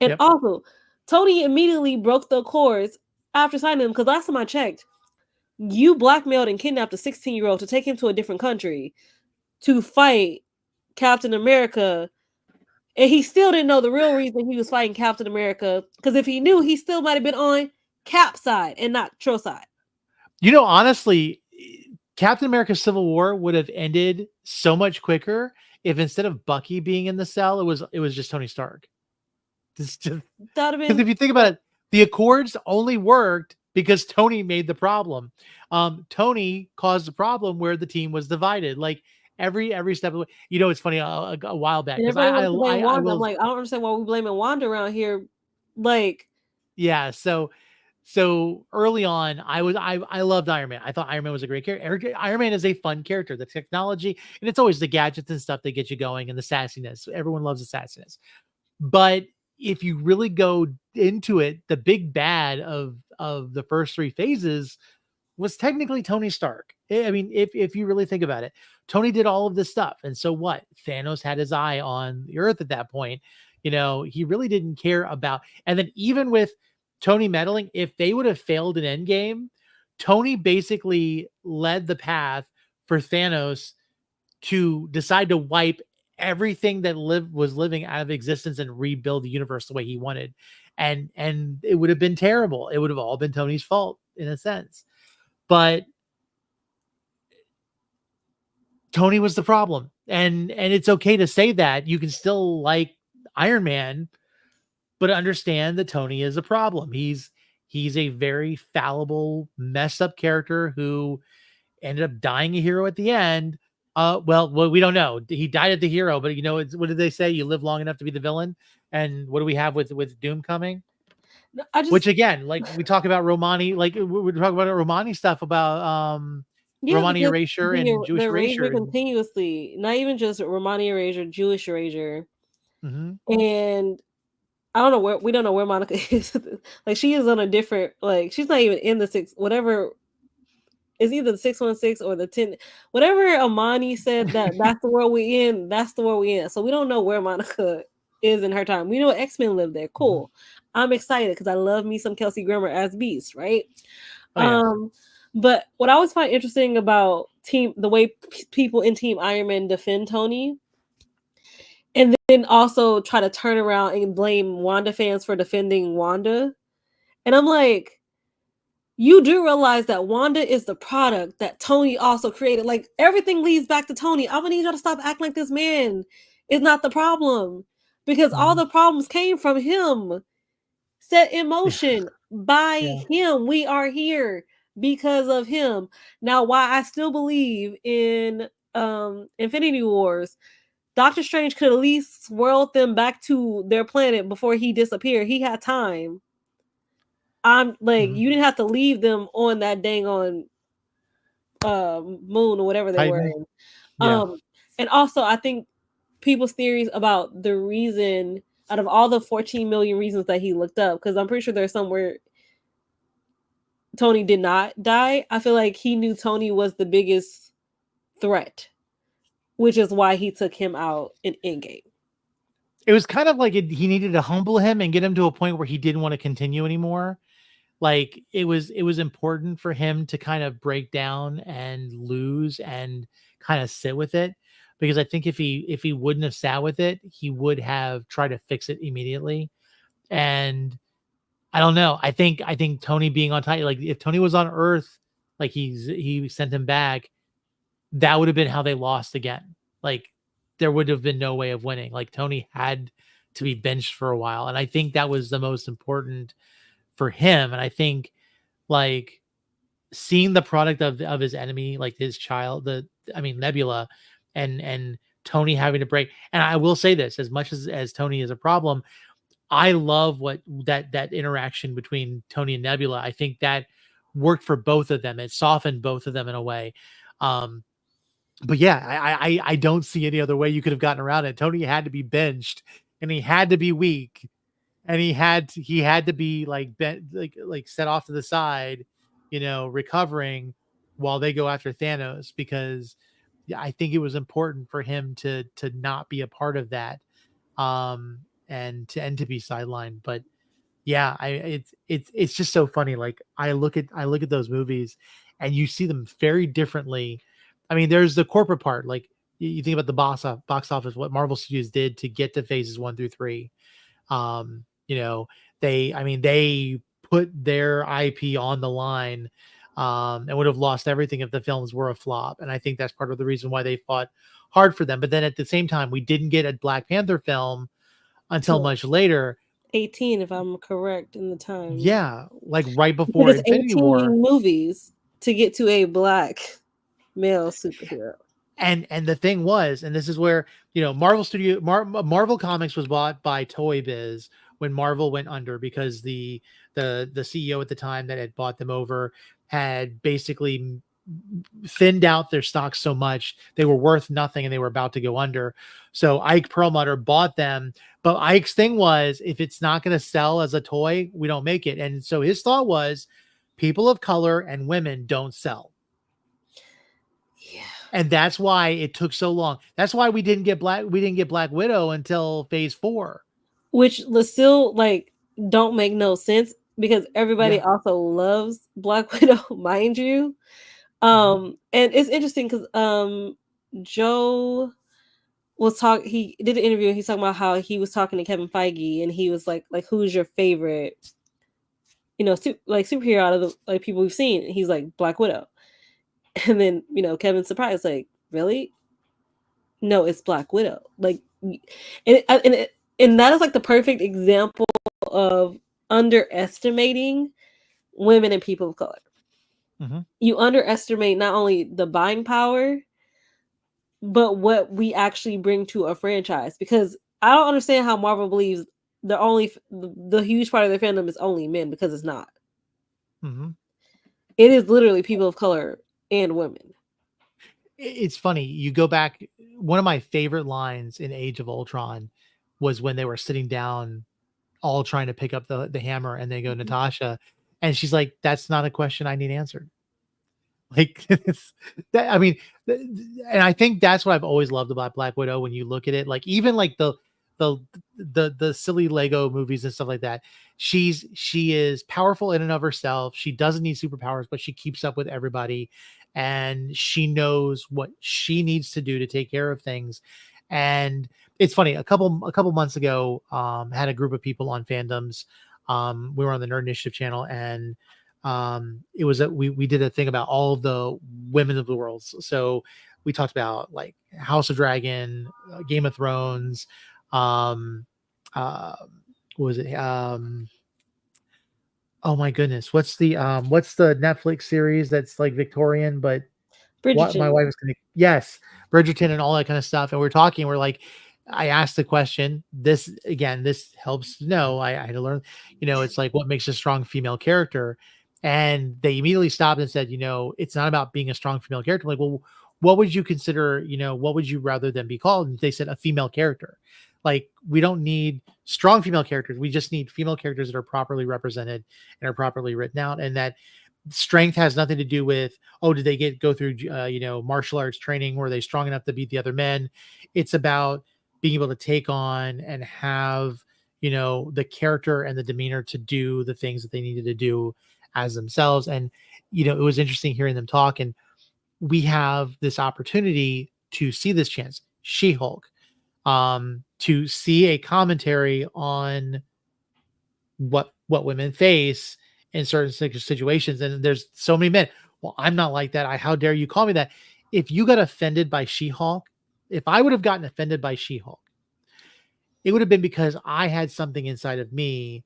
And also, Tony immediately broke the accords after signing them, because last time I checked, you blackmailed and kidnapped a 16-year-old to take him to a different country to fight Captain America. And he still didn't know the real reason he was fighting Captain America, because if he knew, he still might have been on Cap's side and not Tro's side. Honestly, Captain America Civil War would have ended so much quicker if instead of Bucky being in the cell, it was just Tony Stark. Because if you think about it, the Accords only worked because Tony made the problem. Tony caused the problem where the team was divided. Like every step of the way. It's funny. A while back, I'm like, I don't understand why we blaming Wanda around here. Like, yeah. So early on, I loved Iron Man. I thought Iron Man was a great character. Iron Man is a fun character. The technology, and it's always the gadgets and stuff that get you going, and the sassiness. Everyone loves the sassiness. But if you really go into it, the big bad of the first three phases was technically Tony Stark. I mean, if you really think about it, Tony did all of this stuff. And so what? Thanos had his eye on the Earth at that point. He really didn't care about, and then even with Tony meddling, if they would have failed in Endgame, Tony basically led the path for Thanos to decide to wipe everything that was living out of existence and rebuild the universe the way he wanted. and it would have been terrible. It would have all been Tony's fault in a sense. But Tony was the problem. And it's okay to say that. You can still like Iron Man, but understand that Tony is a problem. He's a very fallible, messed up character who ended up dying a hero at the end. Well, we don't know. He died at the hero, but what did they say? You live long enough to be the villain. And what do we have with Doom coming? Which again, like we talk about Romani, like we talk about Romani stuff about Romani erasure and Jewish erasure continuously, not even just Romani erasure, Jewish erasure. Mm-hmm. And I don't know we don't know where Monica is. Like she is on a different, like she's not even in the six, whatever is either the 616 or the 10, whatever Amani said that's the world we in, that's the world we in. So we don't know where Monica is in her time. We know X-Men lived there. Cool. Mm-hmm. I'm excited because I love me some Kelsey Grammer as Beast, right? Oh, yeah. But what I always find interesting about the way people in Team Iron Man defend Tony, and then also try to turn around and blame Wanda fans for defending Wanda. And I'm like, you do realize that Wanda is the product that Tony also created. Like everything leads back to Tony. I'm gonna need y'all to stop acting like this man is not the problem, because all the problems came from him, set in motion by him. We are here because of him. Now, why I still believe in Infinity Wars, Doctor Strange could at least swirl them back to their planet before he disappeared. He had time. I'm like, you didn't have to leave them on that dang on moon or whatever they were in. And also, I think people's theories about the reason out of all the 14 million reasons that he looked up, because I'm pretty sure there's somewhere Tony did not die. I feel like he knew Tony was the biggest threat, which is why he took him out in Endgame. It was kind of like he needed to humble him and get him to a point where he didn't want to continue anymore. Like it was important for him to kind of break down and lose and kind of sit with it, because I think if he wouldn't have sat with it, he would have tried to fix it immediately. And I don't know. I think Tony being on Titan, like if Tony was on Earth, like he sent him back, that would have been how they lost again. Like there would have been no way of winning. Like Tony had to be benched for a while. And I think that was the most important for him. And I think like seeing the product of his enemy, like his child, Nebula and Tony having to break. And I will say this, as much as Tony is a problem, I love what that interaction between Tony and Nebula. I think that worked for both of them. It softened both of them in a way. But yeah, I don't see any other way you could have gotten around it. Tony had to be benched and he had to be weak and he had to be like bent, like set off to the side, recovering while they go after Thanos, because I think it was important for him to not be a part of that. And to be sidelined. But yeah, it's just so funny. Like I look at those movies and you see them very differently. I mean, there's the corporate part. Like you think about the box office, what Marvel Studios did to get to phases 1 through 3. They put their IP on the line and would have lost everything if the films were a flop. And I think that's part of the reason why they fought hard for them. But then at the same time, we didn't get a Black Panther film until much later. 18, if I'm correct in the time. Yeah, like right before Infinity War. Movies to get to a Black male superhero. And the thing was, and this is where Marvel Comics was bought by Toy Biz when Marvel went under, because the CEO at the time that had bought them over had basically thinned out their stocks so much they were worth nothing and they were about to go under. So Ike Perlmutter bought them, but Ike's thing was, if it's not going to sell as a toy, we don't make it. And so his thought was, people of color and women don't sell. Yeah. And that's why it took so long. That's why we didn't get Black Widow until phase 4, which still like don't make no sense, because everybody also loves Black Widow, mind you. And it's interesting because Joe he did an interview and he's talking about how he was talking to Kevin Feige and he was like who's your favorite, superhero out of the like people we've seen? And he's like Black Widow. And then, Kevin's surprised, like, really? No, it's Black Widow. Like, and that is like the perfect example of underestimating women and people of color. Mm-hmm. You underestimate not only the buying power, but what we actually bring to a franchise. Because I don't understand how Marvel believes the huge part of their fandom is only men, because it's not. Mm-hmm. It is literally people of color and women. It's funny. You go back. One of my favorite lines in Age of Ultron was when they were sitting down, all trying to pick up the hammer, and they go, Mm-hmm. Natasha, and she's like, "That's not a question I need answered." Like, that. I mean, and I think that's what I've always loved about Black Widow. When you look at it, like even like the silly Lego movies and stuff like that, she is powerful in and of herself. She doesn't need superpowers, but she keeps up with everybody, and she knows what she needs to do to take care of things. And it's funny. A couple months ago, had a group of people on Fandoms. We were on the Nerd Initiative channel, and it was we did a thing about all of the women of the world. So we talked about like House of Dragon, Game of Thrones, uh what was it, oh my goodness, what's the Netflix series that's like Victorian, but what my Bridgerton. wife was gonna, yes, Bridgerton and all that kind of stuff. And we're talking, we're like, I asked the question, this again, this helps to know, I had to learn, it's like, what makes a strong female character? And they immediately stopped and said, it's not about being a strong female character. I'm like, well, what would you consider, what would you rather than be called? And they said a female character. Like, we don't need strong female characters. We just need female characters that are properly represented and are properly written out. And that strength has nothing to do with, oh, did they go through martial arts training, were they strong enough to beat the other men? It's about being able to take on and have the character and the demeanor to do the things that they needed to do as themselves. And it was interesting hearing them talk, and we have this opportunity to see this chance, She-Hulk, to see a commentary on what women face in certain situations. And there's so many men, well, I'm not like that, how dare you call me that? If you got offended by She-Hulk, if I would have gotten offended by She-Hulk, it would have been because I had something inside of me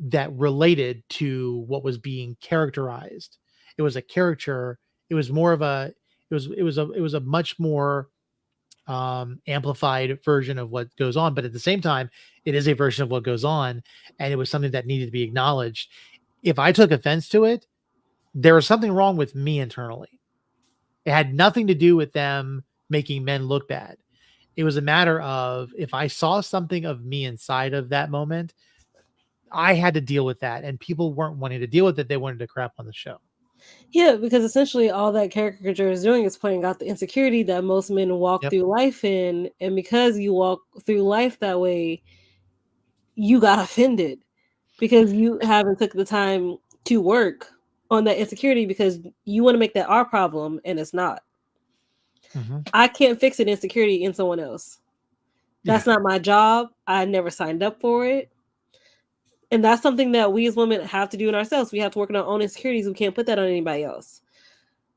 that related to what was being characterized. It was a caricature. It was more of a, it was a much more amplified version of what goes on, but at the same time, it is a version of what goes on, and it was something that needed to be acknowledged. If I took offense to it, there was something wrong with me internally. It had nothing to do with them making men look bad. It was a matter of, if I saw something of me inside of that moment, I had to deal with that, and people weren't wanting to deal with it. They wanted to crap on the show. Yeah, because essentially all that caricature is doing is pointing out the insecurity that most men walk through life in. And because you walk through life that way, you got offended because you haven't took the time to work on that insecurity, because you want to make that our problem, and it's not. Mm-hmm. I can't fix an insecurity in someone else. That's not my job. I never signed up for it. And that's something that we as women have to do in ourselves. We have to work on our own insecurities. We can't put that on anybody else.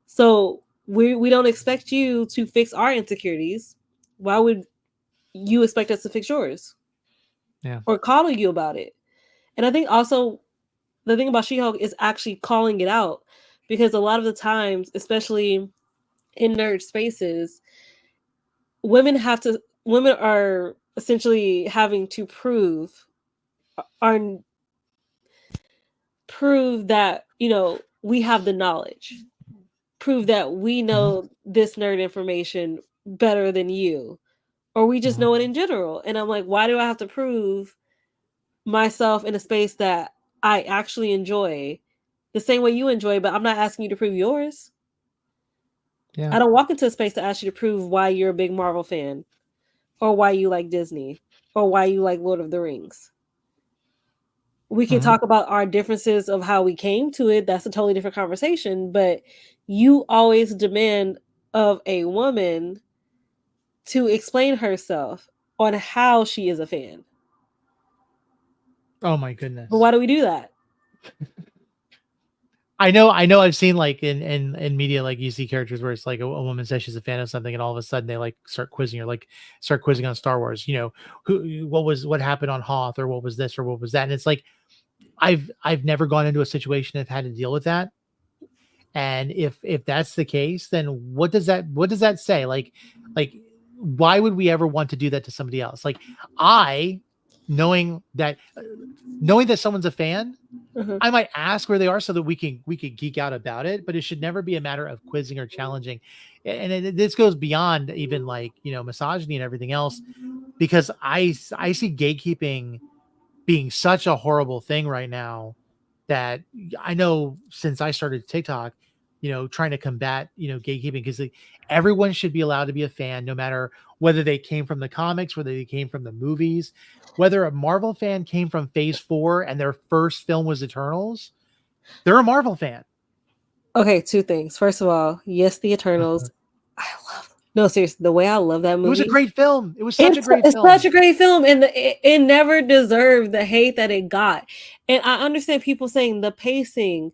So we don't expect you to fix our insecurities. Why would you expect us to fix yours? Yeah. Or coddle you about it? And I think also the thing about She-Hulk is actually calling it out, because a lot of the times, especially in nerd spaces, women are essentially having to prove that, we have the knowledge, prove that we know this nerd information better than you, or we just know it in general. And I'm like, why do I have to prove myself in a space that I actually enjoy the same way you enjoy, but I'm not asking you to prove yours? Yeah. I don't walk into a space to ask you to prove why you're a big Marvel fan, or why you like Disney, or why you like Lord of the Rings. We can talk about our differences of how we came to it. That's a totally different conversation. But you always demand of a woman to explain herself on how she is a fan. Oh my goodness. But why do we do that? I know I've seen like in media, like you see characters where it's like a woman says she's a fan of something and all of a sudden they like start quizzing her, like start quizzing on Star Wars, what happened on Hoth, or what was this or what was that. And it's like, I've never gone into a situation that had to deal with that. And if that's the case, then what does that say? Like why would we ever want to do that to somebody else? Like knowing that someone's a fan, I might ask where they are so that we could geek out about it, but it should never be a matter of quizzing or challenging. And this goes beyond even like, misogyny and everything else, because I see gatekeeping being such a horrible thing right now that I know since I started TikTok, trying to combat, gatekeeping, because everyone should be allowed to be a fan, no matter whether they came from the comics, whether they came from the movies, whether a Marvel fan came from Phase 4 and their first film was Eternals, they're a Marvel fan. Okay, two things. First of all, yes, the Eternals. No, seriously, the way I love that movie. It was a great film. It was such a great film. It's such a great film, and it never deserved the hate that it got. And I understand people saying the pacing.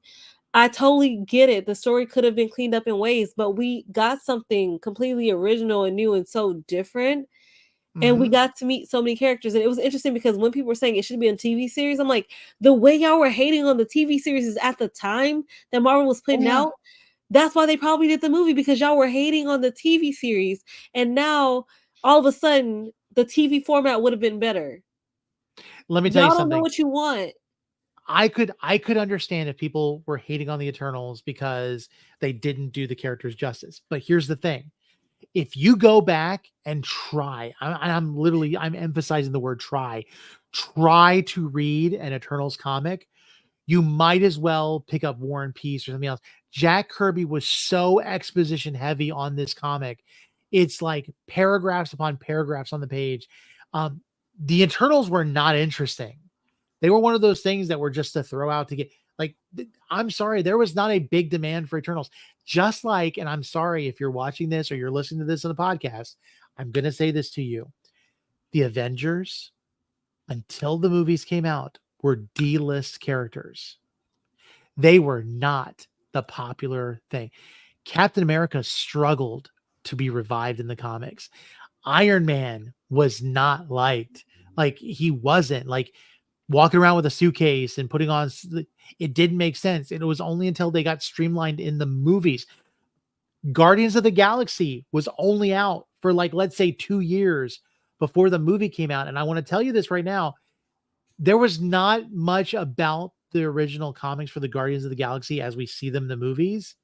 I totally get it. The story could have been cleaned up in ways, but we got something completely original and new and so different. And we got to meet so many characters. And it was interesting because when people were saying it should be a TV series, I'm like, the way y'all were hating on the TV series is at the time that Marvel was putting out. That's why they probably did the movie, because y'all were hating on the TV series. And now all of a sudden the TV format would have been better. Let me tell you something. Y'all don't know what you want. I could understand if people were hating on the Eternals because they didn't do the characters justice. But here's the thing. If you go back and try, I'm emphasizing the word try to read an Eternals comic, you might as well pick up War and Peace or something else. Jack Kirby was so exposition heavy on this comic. It's like paragraphs upon paragraphs on the page. The Eternals were not interesting. They were one of those things that were just to throw out to get, like, I'm sorry, there was not a big demand for Eternals. Just like, and I'm sorry if you're watching this or you're listening to this on the podcast, I'm going to say this to you. The Avengers, until the movies came out, were D-list characters. They were not the popular thing. Captain America struggled to be revived in the comics. Iron Man was not liked. Like, he wasn't like walking around with a suitcase and putting on, it didn't make sense. And it was only until they got streamlined in the movies. Guardians of the Galaxy was only out for, like, let's say 2 years before the movie came out. And I want to tell you this right now. There was not much about the original comics for the Guardians of the Galaxy as we see them in the movies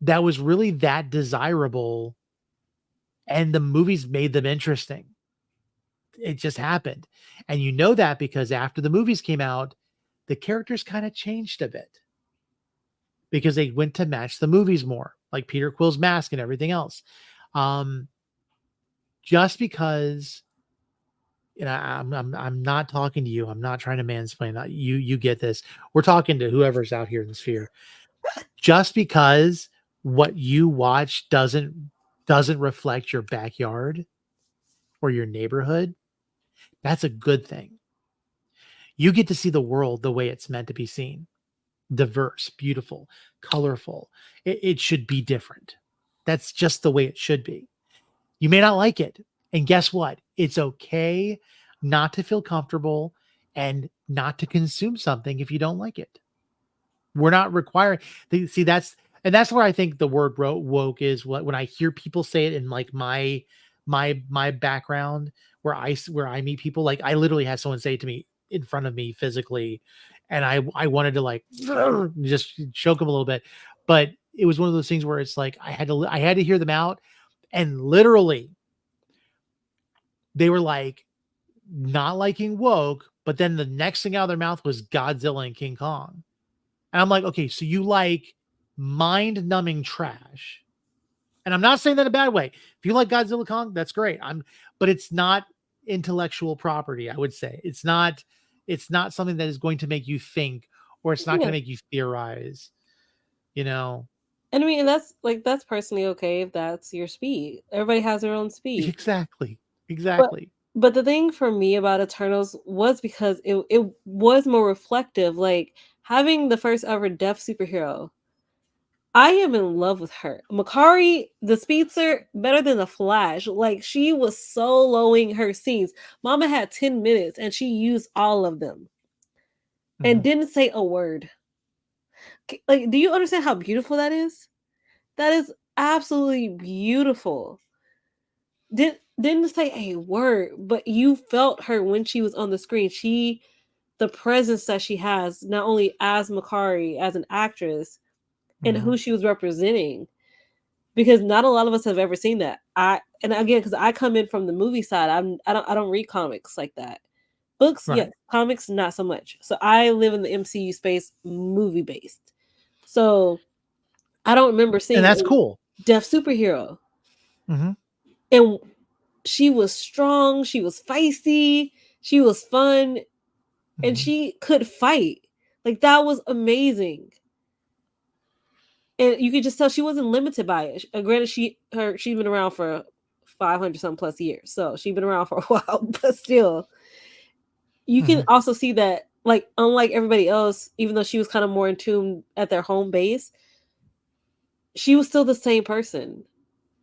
that was really that desirable. And the movies made them interesting. It just happened. And you know that because after the movies came out, the characters kind of changed a bit because they went to match the movies more, like Peter Quill's mask and everything else. Just because, I'm not talking to you. I'm not trying to mansplain. You get this. We're talking to whoever's out here in the sphere. Just because what you watch doesn't reflect your backyard or your neighborhood, that's a good thing. You get to see the world the way it's meant to be seen. Diverse, beautiful, colorful. It should be different. That's just the way it should be. You may not like it. And guess what? It's okay not to feel comfortable and not to consume something if you don't like it. We're not requiring. That's where I think the word woke is. When I hear people say it in like my background, where I meet people, like I literally had someone say it to me in front of me physically, and I wanted to like just choke them a little bit, but it was one of those things where it's like I had to hear them out, and literally they were like not liking woke, but then the next thing out of their mouth was Godzilla and King Kong, and I'm like, okay, so you like mind-numbing trash. And I'm not saying that in a bad way. If you like Godzilla Kong, that's great. But it's not intellectual property, I would say. It's not something that is going to make you think, or it's not going to make you theorize, And I mean, and that's personally okay if that's your speed. Everybody has their own speed. Exactly. But Exactly. but the thing for me about Eternals was because it was more reflective. Like having the first ever deaf superhero, I am in love with her. Makari, the speedster, better than the Flash. Like she was soloing her scenes. Mama had 10 minutes and she used all of them and Mhm. didn't say a word. Like, do you understand how beautiful that is? That is absolutely beautiful. Didn't say a word, but you felt her when she was on the screen. The presence that she has, not only as Makari, as an actress, and Mhm. who she was representing, because not a lot of us have ever seen that. And again, because I come in from the movie side, I don't read comics like that. Books, yes. Right. Comics, not so much. So I live in the MCU space, movie based. So I don't remember And seeing that's a cool. deaf superhero. Mhm. And she was strong, she was feisty, she was fun, and Mhm. she could fight. Like that was amazing. And you could just tell she wasn't limited by it. Granted, she's been around for 500 some plus years, so she's been around for a while. But still, you can Mhm. also see that, like, unlike everybody else, even though she was kind of more in tune at their home base, she was still the same person.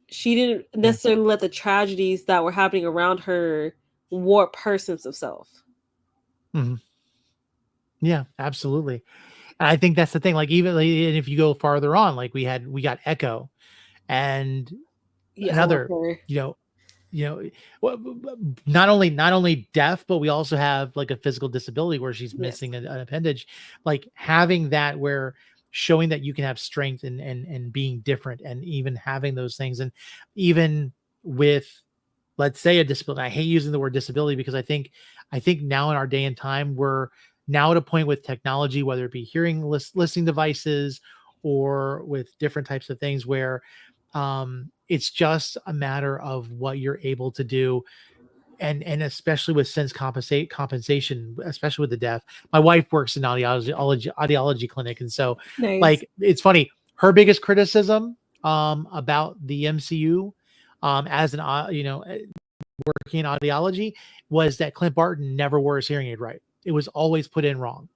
She didn't Yeah. necessarily let the tragedies that were happening around her warp her sense of self. Mhm. Yeah, absolutely. And I think that's the thing. Like even like, and if you go farther on, like we got Echo and Yeah, I love another, her. you know, you know, not only deaf, but we also have like a physical disability where she's Yes. missing an appendage. Like having that where showing that you can have strength and being different and even having those things and even with let's say a disability. I hate using the word disability because I think now in our day and time we're now at a point with technology, whether it be hearing listening devices or with different types of things where it's just a matter of what you're able to do and especially with sense compensation, especially with the deaf. My wife works in audiology clinic, and so Nice. like it's funny. Her biggest criticism about the MCU as an working in audiology was that Clint Barton never wore his hearing aid right. It was always put in wrong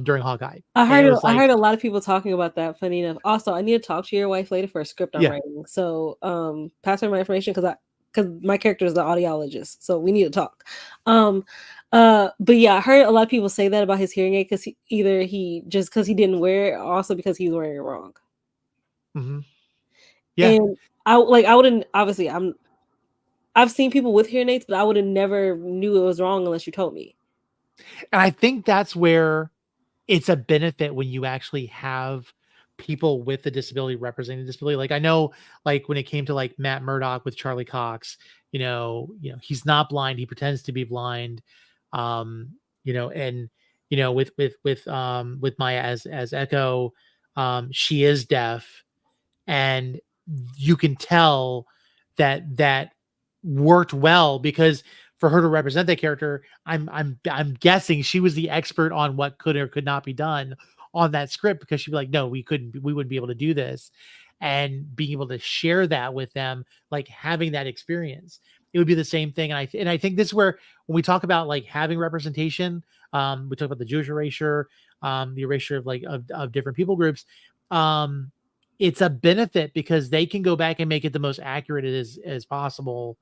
during Hawkeye, and it was I like heard a lot of people talking about that, funny enough. Also, I need to talk to your wife later for a script I'm yeah. writing. So, pass her my information because my character is the audiologist, so we need to talk. Um, but yeah, I heard a lot of people say that about his hearing aid because either he just because he didn't wear it, or also because he was wearing it wrong. Mhm. Yeah. And I wouldn't obviously I've seen people with hearing aids, but I would have never knew it was wrong unless you told me. And I think that's where it's a benefit when you actually have people with a disability representing disability. Like I know, like when it came to like Matt Murdock with Charlie Cox, he's not blind. He pretends to be blind. Um, and with Maya as Echo, she is deaf, and you can tell that worked well because for her to represent that character, I'm guessing she was the expert on what could or could not be done on that script because she'd be like, no, we wouldn't be able to do this, and being able to share that with them, like having that experience, it would be the same thing. And I think this is where when we talk about like having representation, we talk about the Jewish erasure, the erasure of like of different people groups. Um, it's a benefit because they can go back and make it the most accurate as possible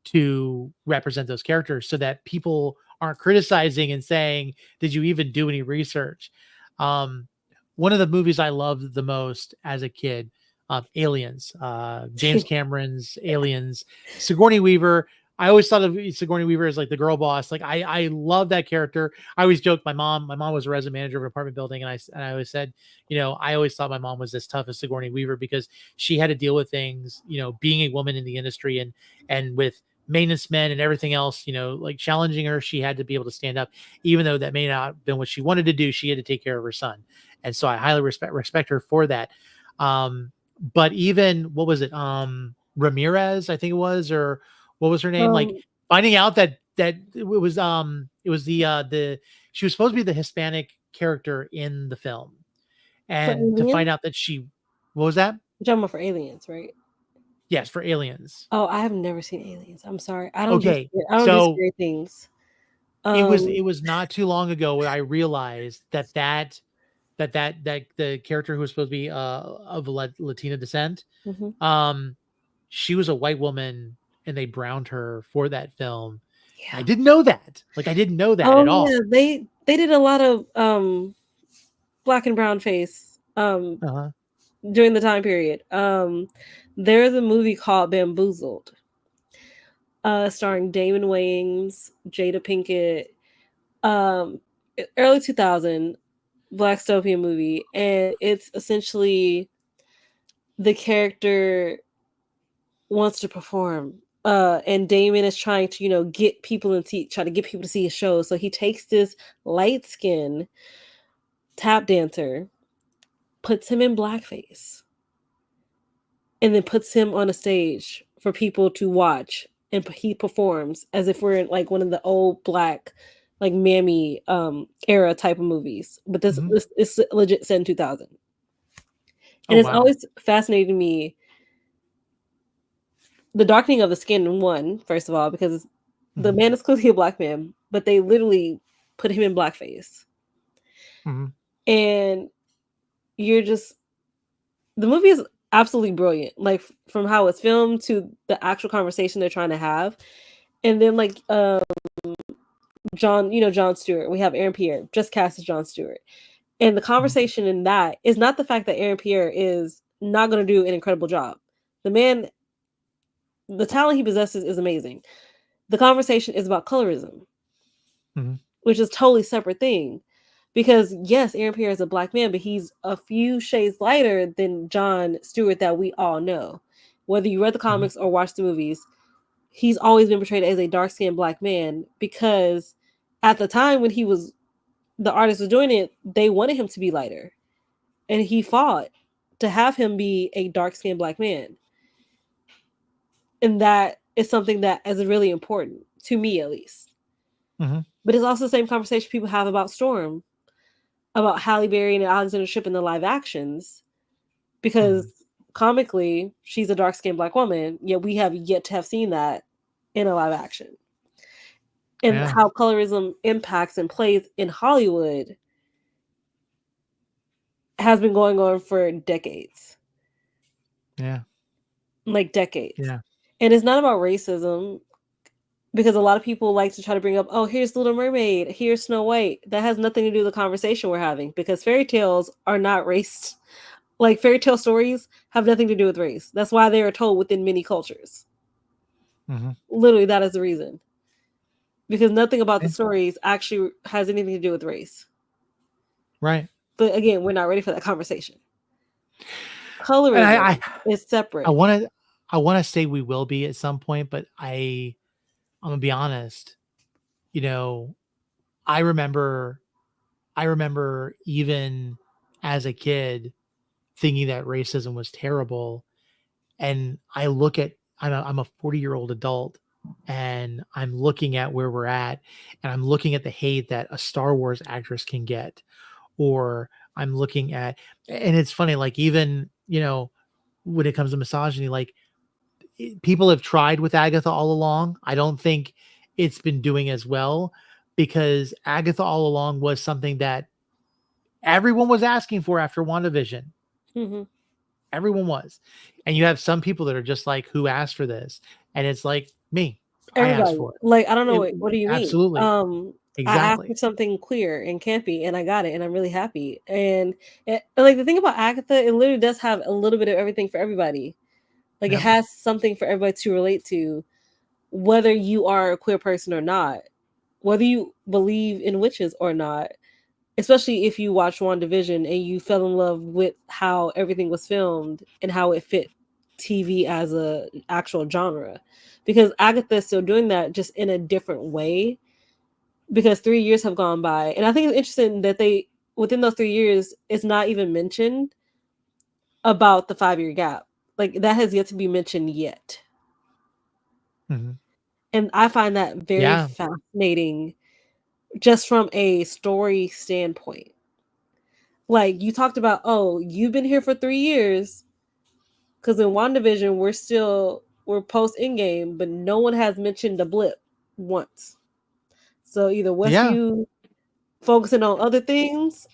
to represent those characters so that people aren't criticizing and saying, did you even do any research? Um, One of the movies I loved the most as a kid, Aliens, James Cameron's Aliens, Sigourney Weaver. I always thought of Sigourney Weaver as like the girl boss. Like I love that character. I always joked my mom was a resident manager of an apartment building. And I always said, I always thought my mom was as tough as Sigourney Weaver because she had to deal with things, being a woman in the industry and with maintenance men and everything else, like challenging her, she had to be able to stand up, even though that may not have been what she wanted to do. She had to take care of her son. And so I highly respect her for that. But even what was it? Ramirez, I think it was, or what was her name? Like Um, finding out that it was the she was supposed to be the Hispanic character in the film. for And to find Alien, out that she What was that? You're talking about for Aliens, right? Yes, for Aliens. Oh, I have never seen Aliens. I'm sorry. Okay, I don't do so scary things. it was not too long ago where I realized that the character who was supposed to be of Latina descent, Mhm. um, she was a white woman and they browned her for that film. And I Yeah. didn't know that. Like I didn't know that Oh at all. yeah, they did a lot of black and brown face Uh-huh. during the time period. There's a movie called Bamboozled, starring Damon Wayans, Jada Pinkett, um, early 2000 black dystopian movie, and it's essentially the character wants to perform. And Damon is trying to, get people try to get people to see his show. So he takes this light skin tap dancer, puts him in blackface, and then puts him on a stage for people to watch. And he performs as if we're in like one of the old black, like mammy era type of movies. But Mhm. this is legit set in 2000. Oh And it's wow. always fascinated me the darkening of the skin, one, first of all, because the Mhm. man is clearly a black man, but they literally put him in blackface. Mhm. And you're just the movie is absolutely brilliant, like from how it's filmed to the actual conversation they're trying to have. And then like John Stewart, we have Aaron Pierre, just cast as John Stewart. And the Mhm. conversation in that is not the fact that Aaron Pierre is not going to do an incredible job. The man, the talent he possesses is amazing. The conversation is about colorism, Mhm. which is totally separate thing. Because yes, Aaron Pierre is a black man, but he's a few shades lighter than John Stewart that we all know. Whether you read the Mhm. comics or watched the movies, he's always been portrayed as a dark-skinned black man because at the time when the artist was doing it, they wanted him to be lighter. And he fought to have him be a dark-skinned black man. And that is something that is really important to me at least. Mhm. But it's also the same conversation people have about Storm, about Halle Berry and Alexander Shipp in the live actions, because Mhm. comically she's a dark skinned black woman, yet we have yet to have seen that in a live action. And Yeah. how colorism impacts and plays in Hollywood has been going on for decades. Yeah. Like decades. Yeah. And it's not about racism because a lot of people like to try to bring up, oh, here's Little Mermaid, here's Snow White. That has nothing to do with the conversation we're having because fairy tales are not race. Like fairy tale stories have nothing to do with race. That's why they are told within many cultures. Mhm. Literally, that is the reason. Because nothing about the Yeah. stories actually has anything to do with race. Right. But again, we're not ready for that conversation. And Colorism is I separate. want to I want to say we will be at some point, but I'm gonna be honest. You know, I remember I remember even as a kid thinking that racism was terrible. And I'm a 40-year-old adult and I'm looking at where we're at and I'm looking at the hate that a Star Wars actress can get, or I'm looking at, and it's funny, like even, when it comes to misogyny, like people have tried with Agatha all along. I don't think it's been doing as well because Agatha all along was something that everyone was asking for after WandaVision. Mhm. Everyone was. And you have some people that are just like, who asked for this? And it's like me. I asked Everybody. for it. Like, I don't know It what do you mean? absolutely. I asked Exactly. for something queer and campy and I got it and I'm really happy. And like the thing about Agatha, it literally does have a little bit of everything for everybody. Like it Yep. has something for everybody to relate to, whether you are a queer person or not, whether you believe in witches or not, especially if you watch WandaVision and you fell in love with how everything was filmed and how it fit TV as a actual genre. Because Agatha is still doing that just in a different way. Because 3 years have gone by. And I think it's interesting that they within those 3 years, it's not even mentioned about the 5 year gap. Like that has yet to be mentioned yet. Mhm. And I find that very Yeah. fascinating just from a story standpoint. Like, you talked about, oh, you've been here for 3 years, because in WandaVision we're post Endgame, but no one has mentioned the blip once. So either Yeah. Westview focusing on other things,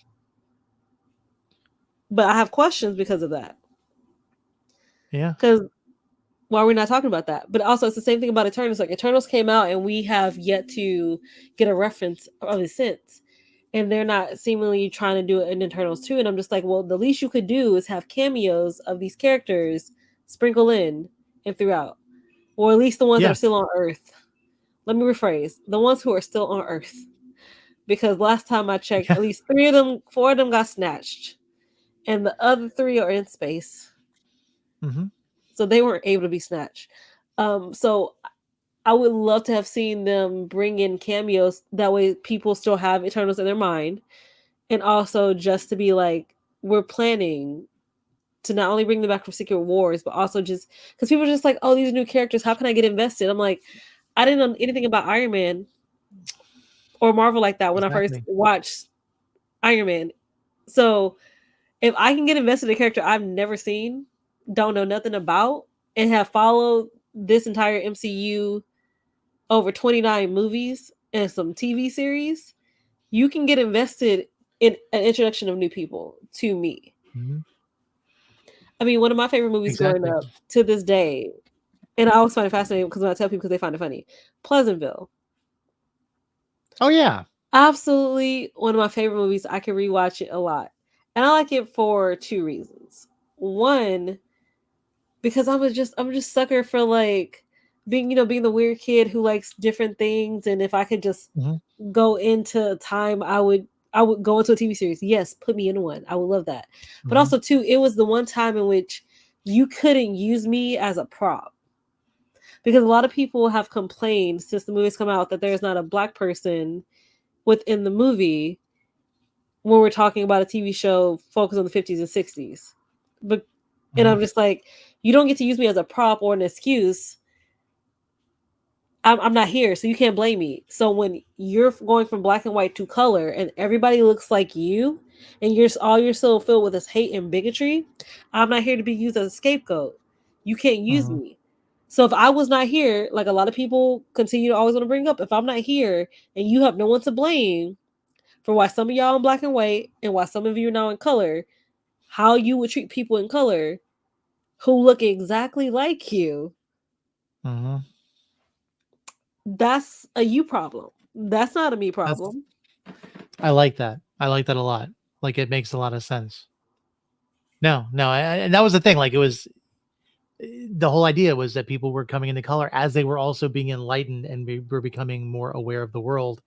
but I have questions because of that. Yeah. Because why are we not talking about that? But also, it's the same thing about Eternals. Like, Eternals came out, and we have yet to get a reference of it since. And they're not seemingly trying to do it in Eternals too. And I'm just like, well, the least you could do is have cameos of these characters sprinkle in and throughout. Or at least the ones that Yeah. are still on Earth. Let me rephrase. The ones who are still on Earth. Because last time I checked, at least 4 of them got snatched. And the other 3 are in space. Mm-hmm. So they weren't able to be snatched. So I would love to have seen them bring in cameos. That way people still have Eternals in their mind. And also just to be like, we're planning to not only bring them back from Secret Wars, but also just because people are just like, oh, these new characters, how can I get invested? I'm like, I didn't know anything about Iron Man or Marvel like that when I first Exactly. watched Iron Man. So if I can get invested in a character I've never seen, don't know nothing about, and have followed this entire MCU over 29 movies and some TV series, you can get invested in an introduction of new people to me. Mm-hmm. I mean, one of my favorite movies growing Exactly. up to this day, and I always find it fascinating because when I tell people because they find it funny, Pleasantville. Oh yeah. Absolutely one of my favorite movies. I can rewatch it a lot. And I like it for 2 reasons. One, because I'm just sucker for like being the weird kid who likes different things, and if I could just Mm-hmm. go into time, I would go into a TV series. Yes, put me in one. I would love that. But Mm-hmm. also too, it was the one time in which you couldn't use me as a prop. Because a lot of people have complained since the movie's come out that there's not a black person within the movie when we're talking about a TV show focused on the 50s and 60s. But and Mm-hmm. I'm just like, you don't get to use me as a prop or an excuse. I'm not here, so you can't blame me. So when you're going from black and white to color, and everybody looks like you, and you're so filled with this hate and bigotry, I'm not here to be used as a scapegoat. You can't use Mm-hmm. me. So if I was not here, like a lot of people continue to always want to bring up, if I'm not here and you have no one to blame for why some of y'all in black and white and why some of you are now in color, how you would treat people in color who look exactly like you, Mm-hmm. that's a you problem. That's not a me That's problem. I like that. I like that a lot. Like it makes a lot of sense. No, no, and that was the thing. Like it was the whole idea was that people were coming into color as they were also being enlightened and were becoming more aware of the world,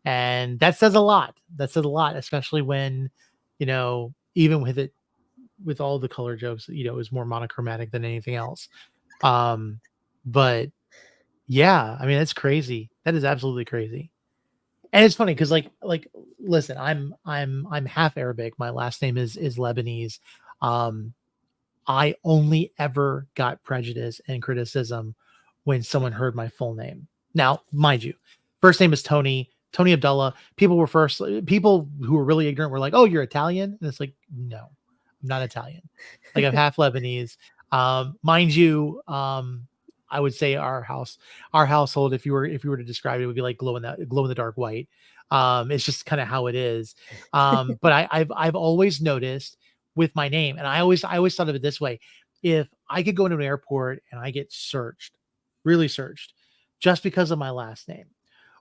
and that says a lot. That says a lot, especially when, even with all the color jokes, it was more monochromatic than anything else. Um, but yeah, I mean that's crazy. That is absolutely crazy. And it's funny because listen, I'm half Arabic. My last name is Lebanese. Um, I only ever got prejudice and criticism when someone heard my full name. Now, mind you, first name is Tony Abdullah. People who were really ignorant were like, "Oh, you're Italian," and it's like, no, I'm not Italian. Like I'm half Lebanese. Mind you, I would say our household, if you were to describe it, would be like glow in the dark white. It's just kind of how it is. But I've always noticed with my name, and I always thought of it this way: if I could go into an airport and I get searched, really searched, just because of my last name,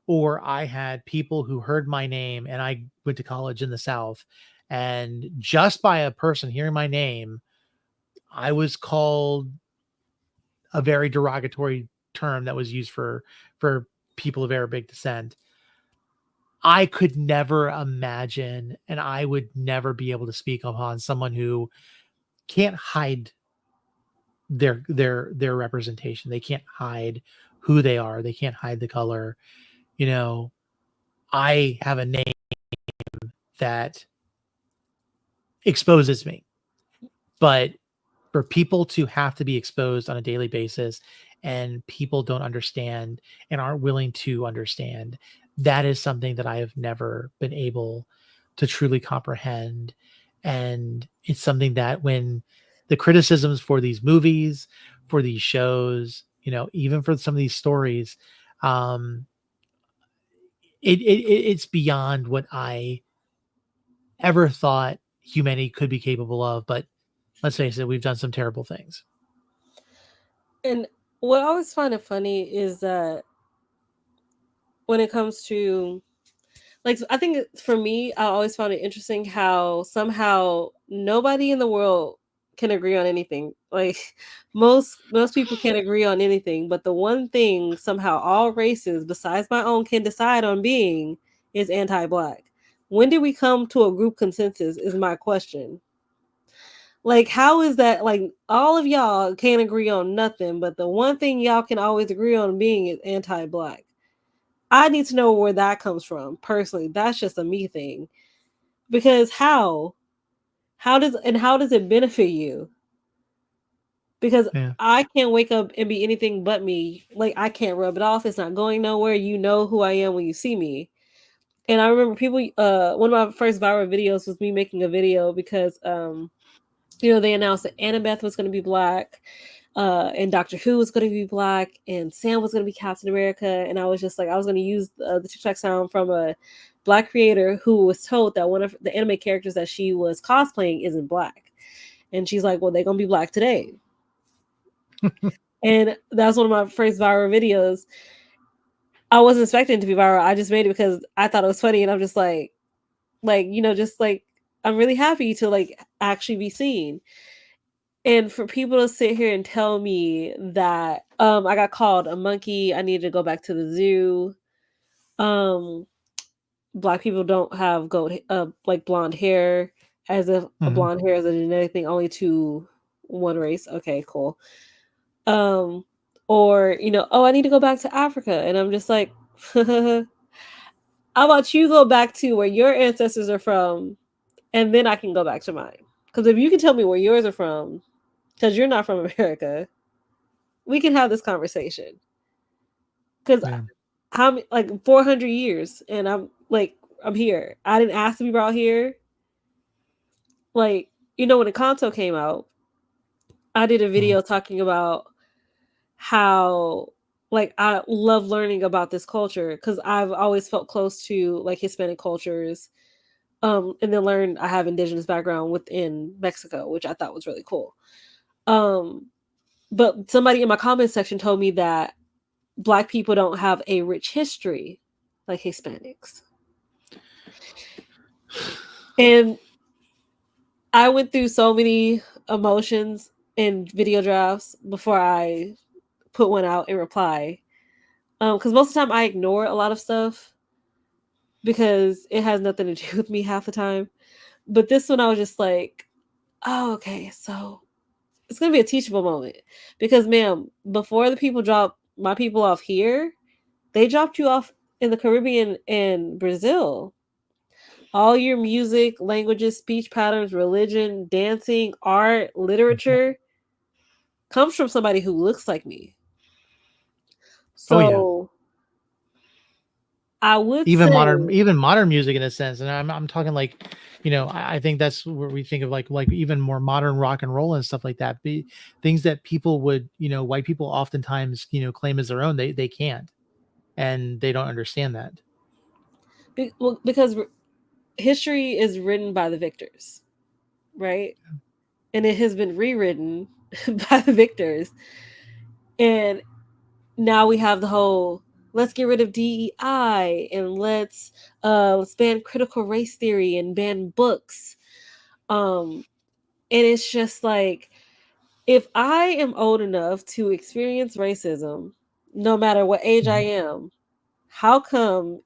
or I had people who heard my name, and I went to college in the South, and just by a person hearing my name, I was called a very derogatory term that was used for people of Arabic descent. I could never imagine, and I would never be able to speak upon someone who can't hide their representation. They can't hide who they are. They can't hide the color. You know, I have a name that exposes me, but for people to have to be exposed on a daily basis and people don't understand and aren't willing to understand, that is something that I have never been able to truly comprehend. And it's something that when the criticisms for these movies, for these shows, even for some of these stories, um, it's beyond what I ever thought humanity could be capable of. But let's face it, we've done some terrible things. And what I always find it funny is that when it comes to, like, I think for me, I always found it interesting how somehow nobody in the world can agree on anything. Like most people can't agree on anything, but the one thing somehow all races besides my own can decide on being is anti-black. When did we come to a group consensus is my question. Like, how is that? Like, all of y'all can't agree on nothing, but the one thing y'all can always agree on being is anti-black. I need to know where that comes from personally. That's just a me thing. Because how does it benefit you? Because Yeah. I can't wake up and be anything but me. Like, I can't rub it off. It's not going nowhere. You know who I am when you see me. And I remember people one of my first viral videos was me making a video because they announced that Annabeth was going to be black, and Doctor Who was going to be black, and Sam was going to be Captain America. And I was just like, I was going to use the TikTok sound from a black creator who was told that one of the anime characters that she was cosplaying isn't black. And she's like, well, they're going to be black today. And that's one of my first viral videos. I wasn't expecting it to be viral. I just made it because I thought it was funny. And I'm just just like, I'm really happy to like actually be seen. And for people to sit here and tell me that I got called a monkey, I need to go back to the zoo. Um, Black people don't have like blonde hair, as if a Mhm. blonde hair is a genetic thing only to one race. Okay, cool. Um, or oh, I need to go back to Africa, and I'm just like, how about you go back to where your ancestors are from, and then I can go back to mine. Because if you can tell me where yours are from, because you're not from America, we can have this conversation. Because Yeah. how like 400 years, and I'm here. I didn't ask to be brought here. Like when the console came out, I did a Mhm. video talking about how like I love learning about this culture because I've always felt close to like Hispanic cultures. And then learned I have indigenous background within Mexico, which I thought was really cool. Um, but somebody in my comment section told me that Black people don't have a rich history like Hispanics. And I went through so many emotions in video drafts before I put one out and reply. Because most of the time I ignore a lot of stuff because it has nothing to do with me half the time. But this one I was just like, oh, okay, so it's gonna be a teachable moment. Because ma'am, before the people drop my people off here, they dropped you off in the Caribbean and Brazil. All your music, languages, speech patterns, religion, dancing, art, literature comes from somebody who looks like me. Oh yeah. So I would Even say, modern music in a sense, and I'm talking like, I think that's where we think of like even more modern rock and roll and stuff like that. Things that people would, white people oftentimes, claim as their own. They can't, and they don't understand that. because history is written by the victors, right? And it has been rewritten by the victors. And now we have the whole let's get rid of DEI and let's ban critical race theory and ban books. Um and it's just like, if I am old enough to experience racism, no matter what age I Mhm. am, how come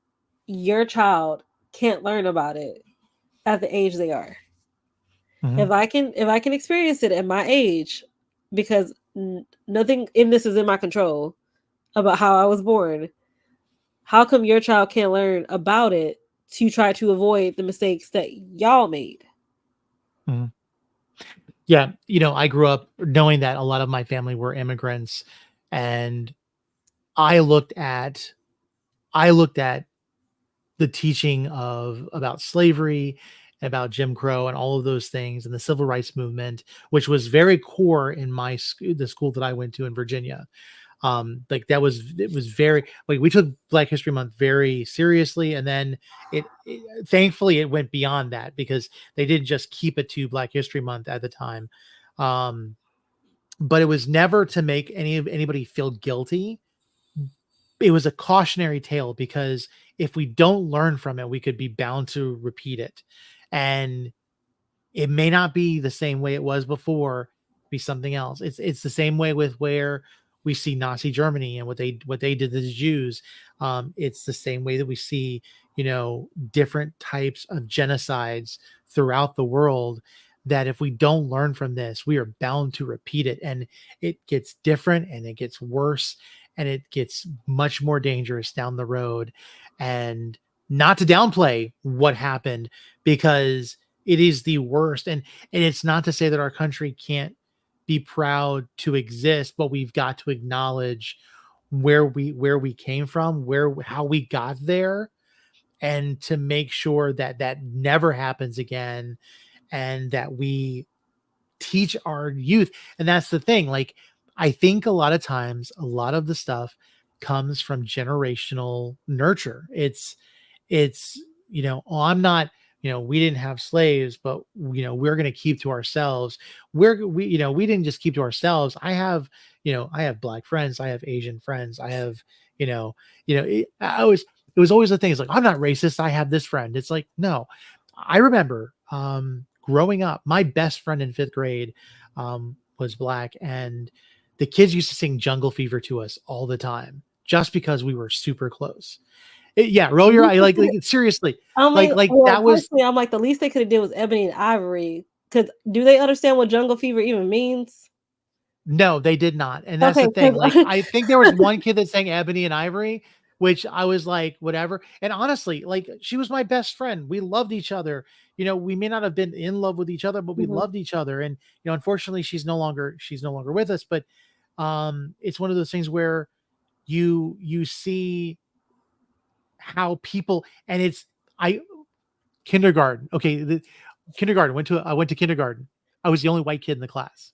your child can't learn about it at the age they are? Mhm. If I can experience it at my age, because nothing in this is in my control about how I was born, how come your child can't learn about it to try to avoid the mistakes that y'all made? Mhm. Yeah, I grew up knowing that a lot of my family were immigrants, and I looked at I looked at the teaching of about slavery about Jim Crow and all of those things and the civil rights movement, which was very core in the school that I went to in Virginia. Like it was very, like, we took Black History Month very seriously, and then thankfully it went beyond that, because they didn't just keep it to Black History Month at the time. But it was never to make anybody feel guilty. It was a cautionary tale, because if we don't learn from it, we could be bound to repeat it. And it may not be the same way it was before, be something else. It's the same way with where we see Nazi Germany and what they did to the Jews. It's the same way that we see, different types of genocides throughout the world, that if we don't learn from this, we are bound to repeat it. And it gets different, and it gets worse, and it gets much more dangerous down the road. And not to downplay what happened, because it is the worst. And it's not to say that our country can't be proud to exist, but we've got to acknowledge where we came from, how we got there, and to make sure that that never happens again, and that we teach our youth. And that's the thing. Like, I think a lot of times, a lot of the stuff comes from generational nurture. It's, oh, I'm not, we didn't have slaves, but we're going to keep to ourselves. We didn't just keep to ourselves. I have Black friends. I have Asian friends. I have, it was always the thing. It's like, I'm not racist. I have this friend. It's like, no. I remember growing up, my best friend in 5th grade was Black, and the kids used to sing Jungle Fever to us all the time, just because we were super close. Roll your eye, like seriously. I'm that was. I'm like, the least they could have did was Ebony and Ivory. Because do they understand what Jungle Fever even means? No, they did not, and that's the thing. Like, I think there was one kid that sang Ebony and Ivory, which I was like, whatever. And honestly, like, she was my best friend. We loved each other. We may not have been in love with each other, but we loved each other. And unfortunately, she's no longer with us. But it's one of those things where you see how people, and kindergarten. Okay, kindergarten. I went to kindergarten. I was the only white kid in the class,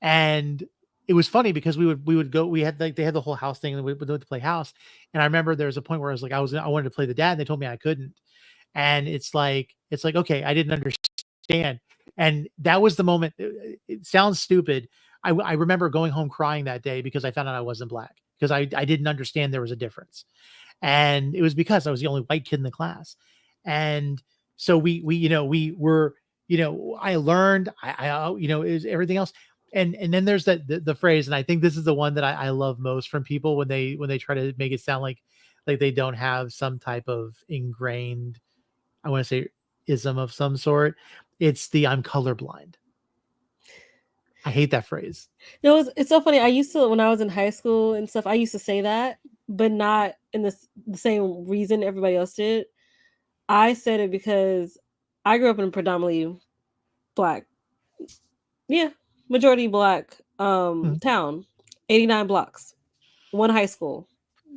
and it was funny because we would go. We had, like, they had the whole house thing, and we would play house. And I remember there was a point where I was like, I wanted to play the dad, and they told me I couldn't. And it's like, okay, I didn't understand. And that was the moment. It sounds stupid. I remember going home crying that day because I found out I wasn't Black, because I didn't understand there was a difference. And it was because I was the only white kid in the class. And so we were, I learned, is everything else. And then there's the phrase, and I think this is the one that I love most from people when they try to make it sound like they don't have some type of ingrained, I want to say, ism of some sort. It's the "I'm colorblind." I hate that phrase. It's so funny. I used to, when I was in high school and stuff, I used to say that, but not in the same reason everybody else did. I said it because I grew up in a predominantly Black, majority Black town, 89 blocks, one high school,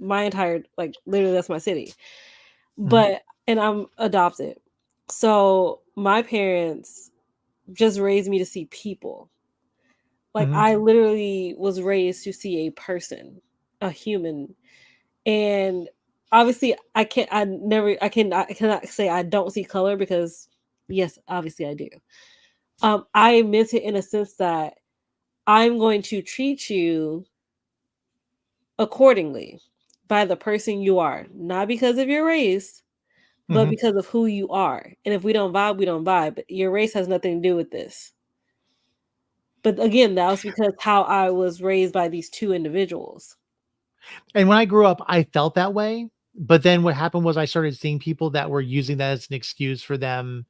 my entire, like, literally that's my city. But and I'm adopted, so my parents just raised me to see people. Like, I literally was raised to see a person, a human. And obviously I cannot say I don't see color, because yes, obviously I do. I meant it in a sense that I'm going to treat you accordingly by the person you are, not because of your race, but because of who you are. And if we don't vibe, we don't vibe. But your race has nothing to do with this. But again, that was because how I was raised by these two individuals. And when I grew up, I felt that way. But then what happened was I started seeing people that were using that as an excuse for them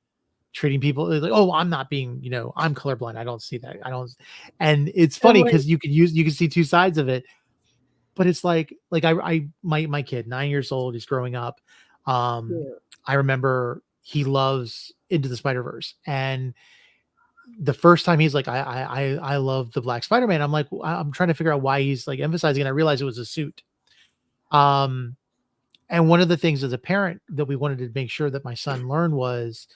treating people like, oh, I'm not being, I'm colorblind. I don't see that. I don't. And it's funny because you can see two sides of it. But it's like my kid, 9 years old, he's growing up. I remember he loves Into the Spider-Verse, and the first time he's like, I love the Black Spider-Man. I'm like, I'm trying to figure out why he's like emphasizing, and I realized it was a suit. And one of the things as a parent that we wanted to make sure that my son learned was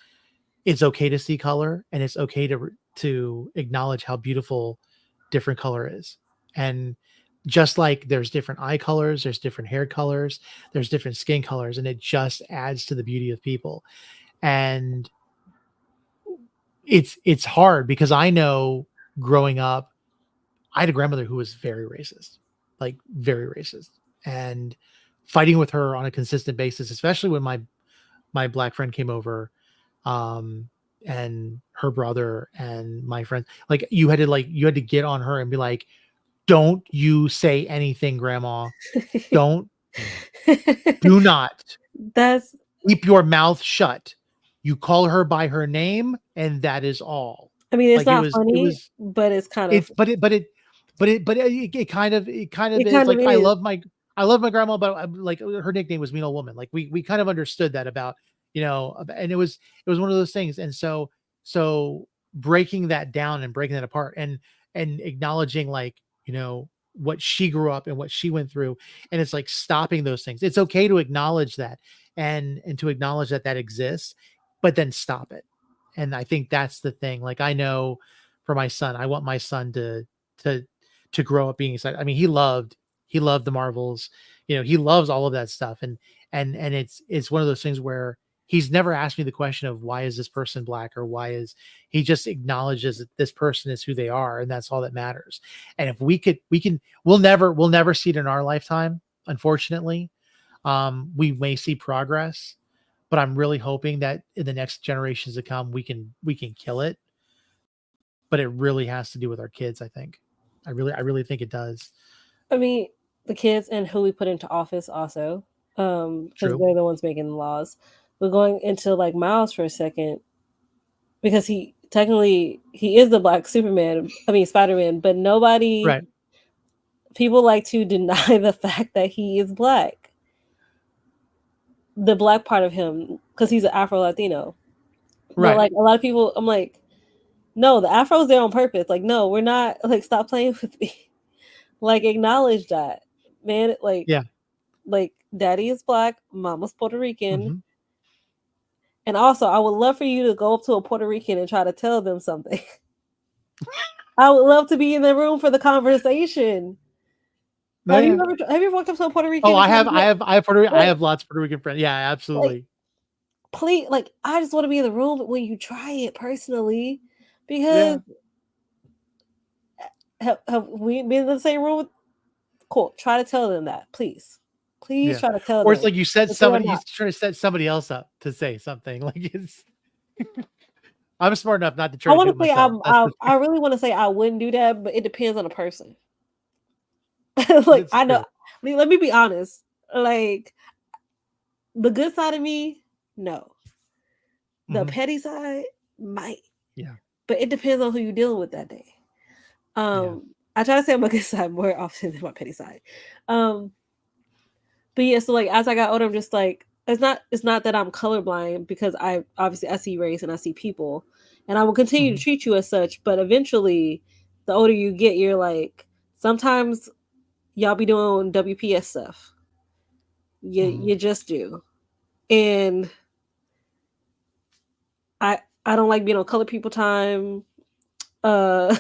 it's okay to see color, and it's okay to acknowledge how beautiful different color is. And just like there's different eye colors, there's different hair colors, there's different skin colors, and it just adds to the beauty of people. And it's hard because I know growing up, I had a grandmother who was very racist, like very racist, and fighting with her on a consistent basis, especially when my black friend came over, um, and her brother and my friend, like you had to get on her and be like, "Don't you say anything, grandma. Don't do not That's, keep your mouth shut. You call her by her name, and that is all." I mean, it's Like it not was, it funny, was, but it's kind of, it's, it kind of it is kind of like, is. I love my grandma, but like her nickname was Mean Old Woman. Like we kind of understood that about, and it was one of those things. And so breaking that down and breaking that apart and acknowledging, like, what she grew up and what she went through. And it's like stopping those things. It's okay to acknowledge that and to acknowledge that that exists, but then stop it. And I think that's the thing. Like, I know for my son, I want my son to to grow up being excited. I mean, he loved the Marvels. He loves all of that stuff. And it's one of those things where he's never asked me the question of why is this person black, or why is he just acknowledges that this person is who they are, and that's all that matters. And if we'll never see it in our lifetime, unfortunately. We may see progress, but I'm really hoping that in the next generations to come, we can kill it. But it really has to do with our kids, I think. I really think it does. I mean, the kids and who we put into office also, because True. they're the ones making the laws. But going into like Miles for a second, because he is the black Superman. I mean Spider-Man, but nobody Right. people like to deny the fact that he is black. The black part of him, because he's an Afro Latino. But Right. like a lot of people, I'm like, no, the Afro's there on purpose. Like, no, we're not. Like, stop playing with me. Like, acknowledge that, man. Yeah. Like, daddy is black, mama's Puerto Rican, Hmm. and also, I would love for you to go up to a Puerto Rican and try to tell them something. I would love to be in the room for the conversation. No, yeah. Have you ever walked up to a Puerto Oh, Rican and I tried have, to I get have, I have Puerto, I like have lots of Puerto Rican friends. Yeah, like absolutely. please, like I just want to be in the room when you try it personally, because Yeah. have we been in the same room? Cool. Try to tell them that, please. Please Yeah. try to tell Or it's them like that they are you not. trying to set somebody else up to say something. Like it's, I'm smart enough not to I try to want do to it say myself. That's the I really want to say I wouldn't do that, but it depends on the person. Like that's I know. true. I mean, let me be honest. Like the good side of me, no. The Hmm. petty side might, Yeah. but it depends on who you're dealing with that day. Yeah. I try to say my good side more often than my petty side. Um, but yeah, so like as I got older, I'm just like it's not that I'm colorblind, because I see race and I see people, and I will continue to Hmm. treat you as such. But eventually, the older you get, you're like sometimes y'all be doing WPS stuff. Hmm. You just do, and I don't like being on color people time. Uh,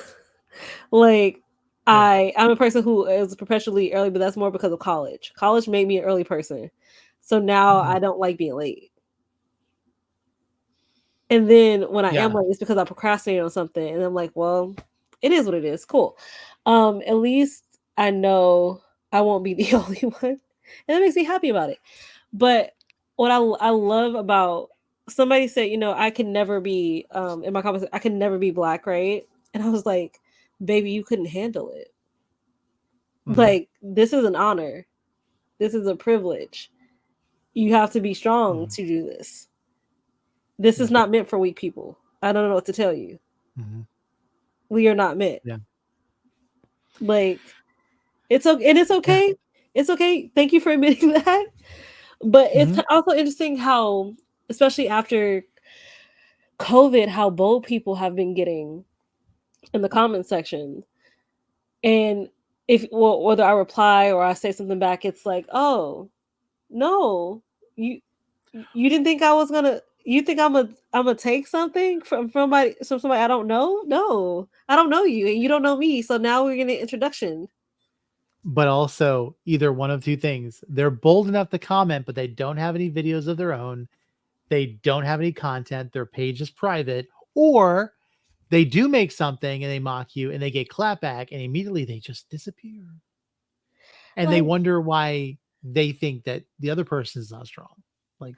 like Yeah. I'm a person who is perpetually early, but that's more because of college. College made me an early person, so now Hmm. I don't like being late. And then when I am Yeah. late, it's because I procrastinate on something, and I'm like, well, it is what it is. Cool. At least I know I won't be the only one, and that makes me happy about it. But what I love about, somebody said, I can never be in my comments, I can never be black, right? And I was like, baby, you couldn't handle it. Hmm. Like, this is an honor. This is a privilege. You have to be strong Hmm. to do this. This is Yeah. not meant for weak people. I don't know what to tell you. Hmm. We are not meant. Yeah. Like, it's okay, and it's Yeah. okay. It's okay. Thank you for admitting that. But it's Hmm. also interesting how, especially after COVID, how bold people have been getting in the comment section. And if, well, whether I reply or I say something back, it's like, oh, No, you didn't think I was gonna. You think I'm gonna take something from somebody I don't know? No, I don't know you, and you don't know me. So now we're getting an introduction. But also, either one of two things: they're bold enough to comment, but they don't have any videos of their own. They don't have any content. Their page is private, or they do make something and they mock you and they get clapback, and immediately they just disappear. And they Like, wonder why they think that the other person is not strong. Like,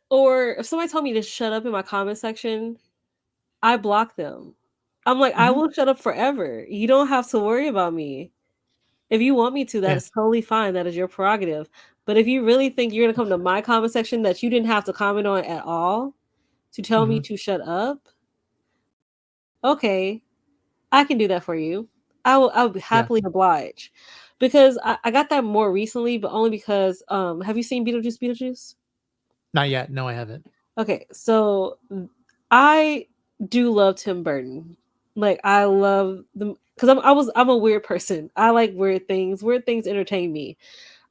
or if somebody told me to shut up in my comment section, I block them. I'm like, I mhm, will shut up forever. You don't have to worry about me. If you want me to, that yeah, is totally fine. That is your prerogative. But if you really think you're gonna come to my comment section that you didn't have to comment on at all to tell me mhm, to shut up, okay, I can do that for you. I will yeah. happily oblige. Because I got that more recently, but only because have you seen Beetlejuice? Not yet. No, I haven't. Okay, so I do love Tim Burton. Like I love them because I'm a weird person. I like weird things. Weird things entertain me.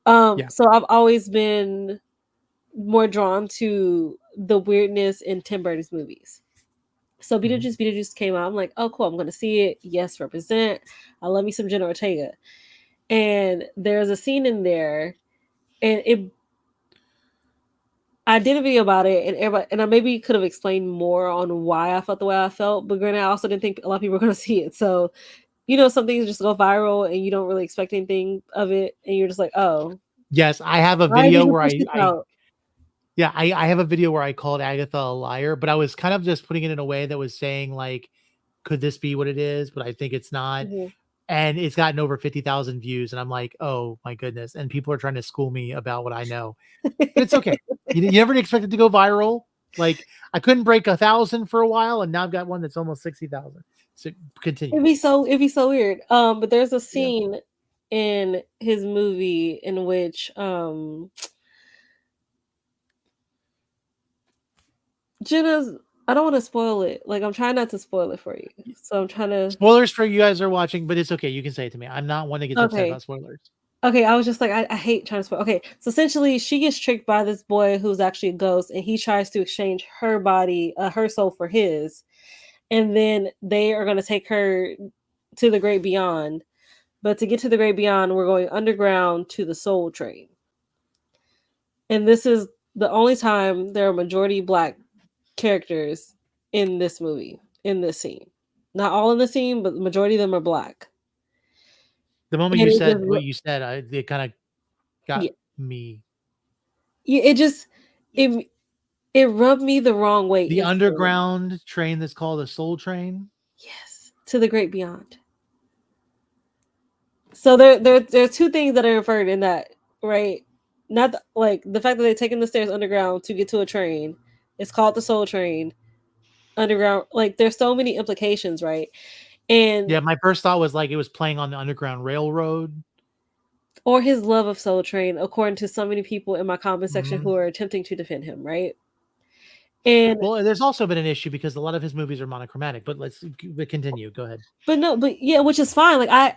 Yeah. So I've always been more drawn to the weirdness in Tim Burton's movies. So Mhm. Beetlejuice came out. I'm like, oh cool, I'm gonna see it. Yes, represent. I love me some Jenna Ortega. And there's a scene in there, and I did a video about it, and everybody, and I maybe could have explained more on why I felt the way I felt, but granted, I also didn't think a lot of people were going to see it. So, some things just go viral, and you don't really expect anything of it, and you're just like, oh, Yes, I have a why did video you where push this I out? yeah, I have a video where I called Agatha a liar, but I was kind of just putting it in a way that was saying like, could this be what it is? But I think it's not. Mhm. And it's gotten over 50,000 views, and I'm like, oh my goodness. And people are trying to school me about what I know, but it's okay. You never expect it to go viral. Like I couldn't break 1,000 for a while, and now I've got one that's almost 60,000. So continue. It'd be so weird. But there's a Yeah. scene in his movie in which Jenna's. I don't want to spoil it. Like I'm trying not to spoil it for you, so I'm trying to. Spoilers for you guys are watching, but it's okay. You can say it to me. I'm not one that gets upset Okay. about spoilers. Okay, I was just like, I hate trying to spoil. Okay, so essentially, she gets tricked by this boy who's actually a ghost, and he tries to exchange her body, her soul for his, and then they are going to take her to the great beyond. But to get to the great beyond, we're going underground to the soul train, and this is the only time there are majority black characters in this movie, in this scene. Not all in the scene, but the majority of them are black. The moment And you it said just, what you said, it kind of got yeah, me. yeah, it just, it it rubbed me the wrong way The instantly. underground train that's called a soul train. Yes, to the great beyond. So there are two things that are inferred in that, right? Not like the fact that they're taking the stairs underground to get to a train. It's called the Soul Train underground. Like there's so many implications, right? And Yeah, my first thought was like it was playing on the Underground Railroad. or his love of Soul Train, according to so many people in my comment section Mhm. who are attempting to defend him, right? And Well, there's also been an issue because a lot of his movies are monochromatic. But but continue. Go ahead. but no, but yeah, which is fine. I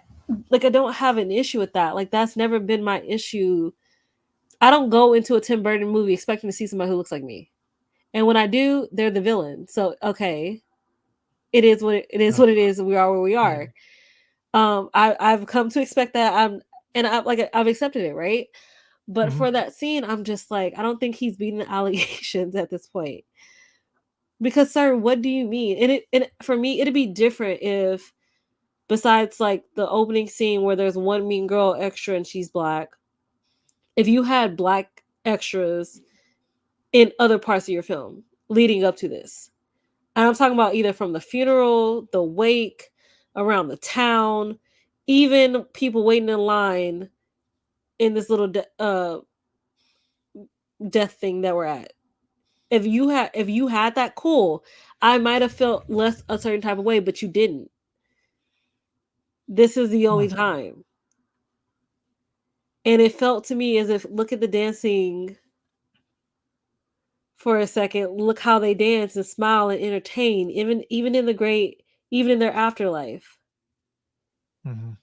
don't have an issue with that. Like that's never been my issue. I don't go into a Tim Burton movie expecting to see somebody who looks like me. And when I do, they're the villain. So okay, it is it is Oh, what it is. We are where we yeah. are. I've come to expect that. I've accepted it, right? But Mhm. for that scene, I'm just like, I don't think he's beating the allegations at this point. Because, sir, what do you mean? And for me, it'd be different if, besides like the opening scene where there's one mean girl extra and she's black, if you had black extras in other parts of your film leading up to this. And I'm talking about either from the funeral, the wake, around the town, even people waiting in line in this little death thing that we're at. If you had that, cool. I might have felt less a certain type of way, but you didn't. This is the only Mm. time. And it felt to me as if look at the dancing for a second. Look how they dance and smile and entertain, even in their afterlife. Mhm.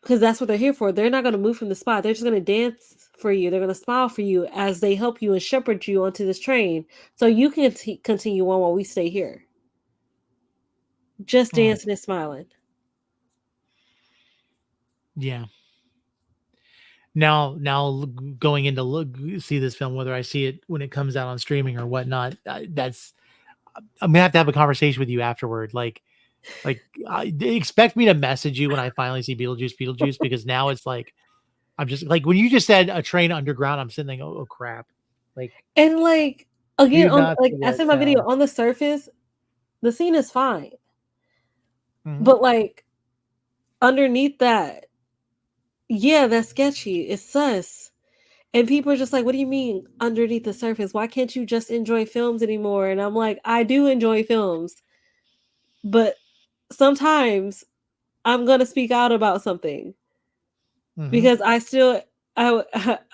because that's what they're here for. They're not going to move from the spot. They're just going to dance for you. They're going to smile for you as they help you and shepherd you onto this train, so you can continue on while we stay here, just dancing and smiling. Yeah. Now going in to see this film, whether I see it when it comes out on streaming or whatnot, I'm gonna have to have a conversation with you afterward. Like expect me to message you when I finally see Beetlejuice, because now it's like I'm just like when you just said a train underground, I'm sitting there, oh crap, like And like again, do on not like I forget said in my video, sound. on the surface, the scene is fine, Mhm. but like underneath that, yeah, that's sketchy. It's sus. And people are just like, what do you mean underneath the surface? Why can't you just enjoy films anymore? And I'm like, I do enjoy films, but sometimes I'm gonna speak out about something Mhm. because I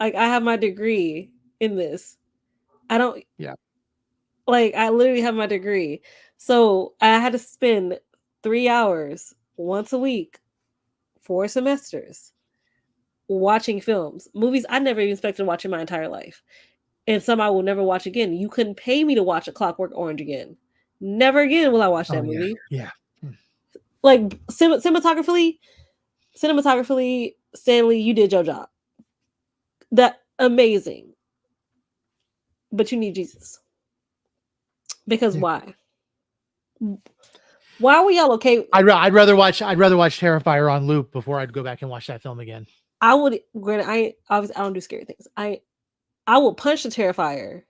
like I have my degree in this. I don't Yeah. like I literally have my degree. So I had to spend 3 hours once a week, 4 semesters, watching films, movies I never even expected to watch in my entire life. And some I will never watch again. You couldn't pay me to watch A Clockwork Orange again. Never again will I watch Oh that yeah. movie. Yeah. Like cinematographically, Stanley, you did your job. That amazing. But you need Jesus. Because Yeah. why? Why were y'all okay? I'd rather watch Terrifier on loop before I'd go back and watch that film again. I would granted I obviously I don't do scary things. I will punch the Terrifier,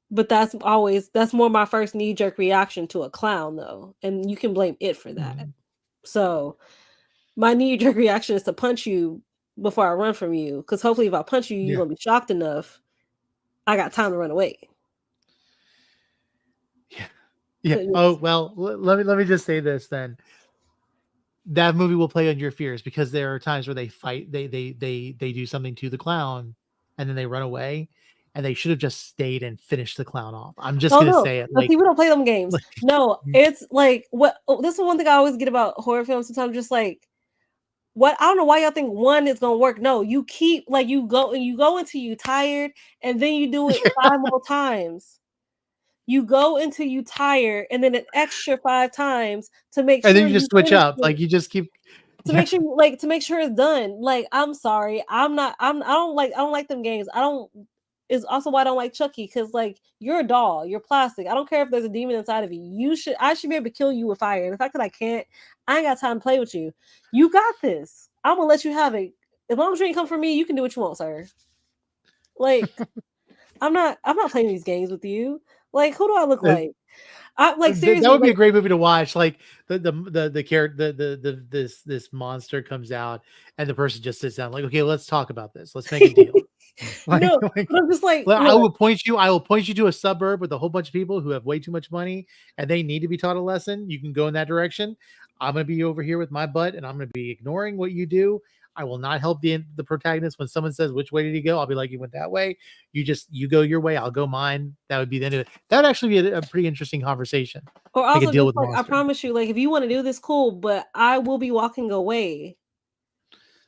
but that's more my first knee jerk reaction to a clown though. And you can blame it for that. Mhm. So my knee jerk reaction is to punch you before I run from you. Because hopefully if I punch you, you're Yeah. gonna be shocked enough. I got time to run away. Yeah. Yeah. 'Cause Oh well, let me just say this then. That movie will play on your fears because there are times where they fight, they do something to the clown, and then they run away, and they should have just stayed and finished the clown off. I'm just oh gonna no, say it, but see, we don't play them games. like No, it's like what this is one thing I always get about horror films. Sometimes just like what I don't know why y'all think one is gonna work. No, you keep like you go until you tired, and then you do it 5 more times. You go until you tired, and then an extra 5 times to make and then sure you just you switch finish up, it. like you just keep, To yeah. make sure like to make sure it's done. Like, I'm sorry. I don't like them games. I don't It's also why I don't like Chucky, because like you're a doll, you're plastic. I don't care if there's a demon inside of you. I should be able to kill you with fire. And the fact that I can't, I ain't got time to play with you. You got this. I'm gonna let you have it. As long as you ain't come for me, you can do what you want, sir. Like, I'm not playing these games with you. Like, who do I look Uh, like? I like that seriously, would be like a great movie to watch. Like the character, this monster comes out, and the person just sits down, like, okay, let's talk about this. Let's make a deal. Like, no, but I'm just like, well, look, I will point you to a suburb with a whole bunch of people who have way too much money and they need to be taught a lesson. You can go in that direction. I'm gonna be over here with my butt, and I'm gonna be ignoring what you do. I will not help the protagonist when someone says which way did he go. I'll be like, you went that way. You go your way. I'll go mine. That would be the end of it. That would actually be a pretty interesting conversation. or Make a also deal just with the like I monster. promise you, like if you want to do this, cool, but I will be walking away.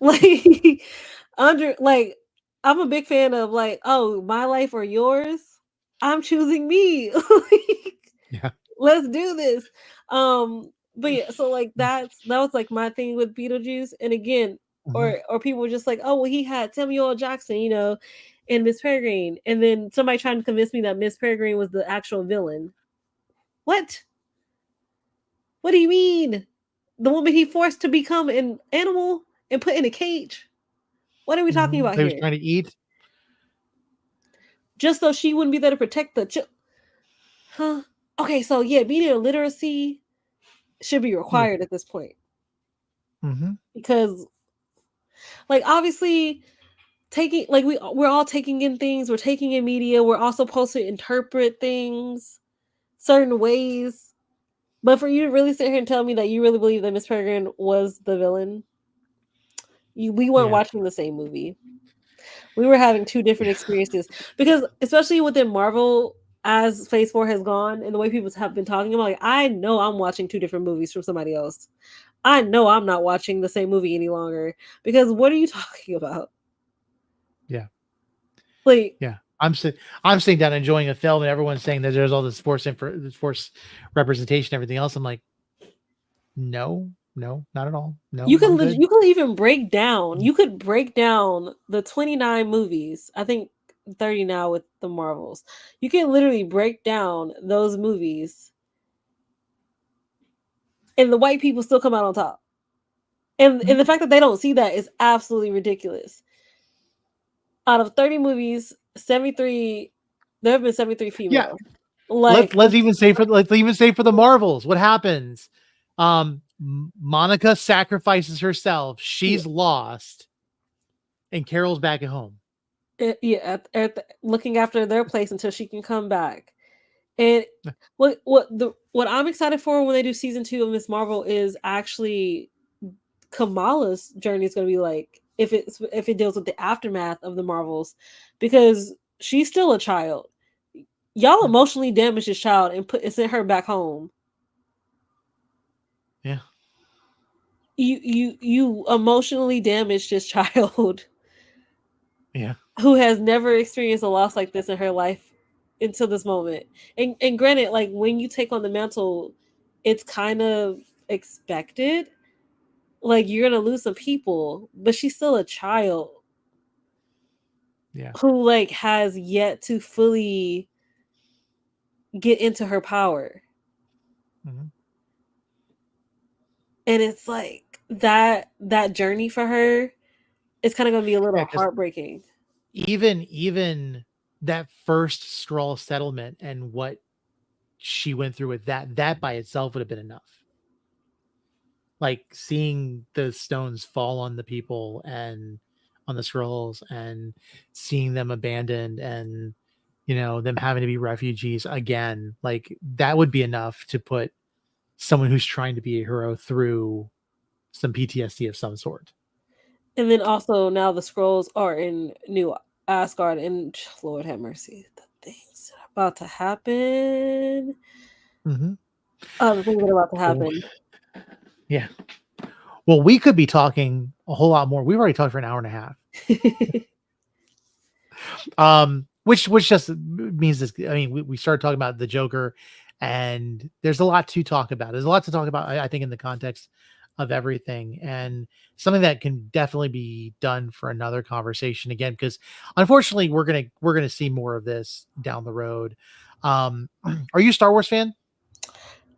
Like under like I'm a big fan of like, oh, my life or yours. I'm choosing me. Like, Yeah. let's do this. But yeah, so like that was like my thing with Beetlejuice. And again, Mhm. or people were just like, oh well, he had Samuel L. Jackson, and Miss Peregrine, and then somebody trying to convince me that Miss Peregrine was the actual villain. What? What do you mean? The woman he forced to become an animal and put in a cage? What are we talking about He was here? trying to eat. Just so she wouldn't be there to protect huh? Okay, so yeah, media literacy should be Yeah. required at this point Hmm. because, like, obviously, taking like we're all taking in things, we're taking in media, we're all supposed to interpret things certain ways. But for you to really sit here and tell me that you really believe that Miss Peregrine was the villain, we weren't Yeah. watching the same movie. We were having two different experiences because, especially within Marvel. as Phase 4 has gone and the way people have been talking about, like, I know I'm watching 2 different movies from somebody else. I know I'm not watching the same movie any longer because what are you talking about? Yeah. Like, Yeah. I'm sitting down enjoying a film and everyone's saying that there's all this force representation, everything else. I'm like, no, not at all. No, I'm good. you could even break down. You could break down the 29 movies. I think 30 now with the Marvels. You can literally break down those movies, and the white people still come out on top. And the fact that they don't see that is absolutely ridiculous. Out of 30 movies, 73 there have been 73 females. Yeah. Like, Let's even say for the Marvels, what happens? Monica sacrifices herself. She's lost, and Carol's back at home. looking after their place until she can come back. And what I'm excited for when they do season 2 of Miss Marvel is actually Kamala's journey is going to be like, if it deals with the aftermath of the Marvels, because she's still a child. Y'all emotionally damaged this child and sent her back home. Yeah. You emotionally damaged this child. Yeah. Who has never experienced a loss like this in her life until this moment. And granted, like, when you take on the mantle, it's kind of expected. Like, you're gonna lose some people, but she's still a child. Yeah. Who, like, has yet to fully get into her power. Mm-hmm. And it's like that journey for her is kind of gonna be a little heartbreaking. Even that first Skrull settlement and what she went through with that by itself would have been enough. Like, seeing the stones fall on the people and on the Skrulls and seeing them abandoned and, them having to be refugees again, like, that would be enough to put someone who's trying to be a hero through some PTSD of some sort. And then also now the Skrulls are in New Asgard, and Lord have mercy, the things that are about to happen. Mm-hmm. The things that are about to happen. Yeah. Well, we could be talking a whole lot more. We've already talked for an hour and a half. Which just means this. I mean, we started talking about the Joker, and there's a lot to talk about. There's a lot to talk about, I think, in the context of everything, and something that can definitely be done for another conversation again, because unfortunately we're gonna see more of this down the road. Are you a Star Wars fan?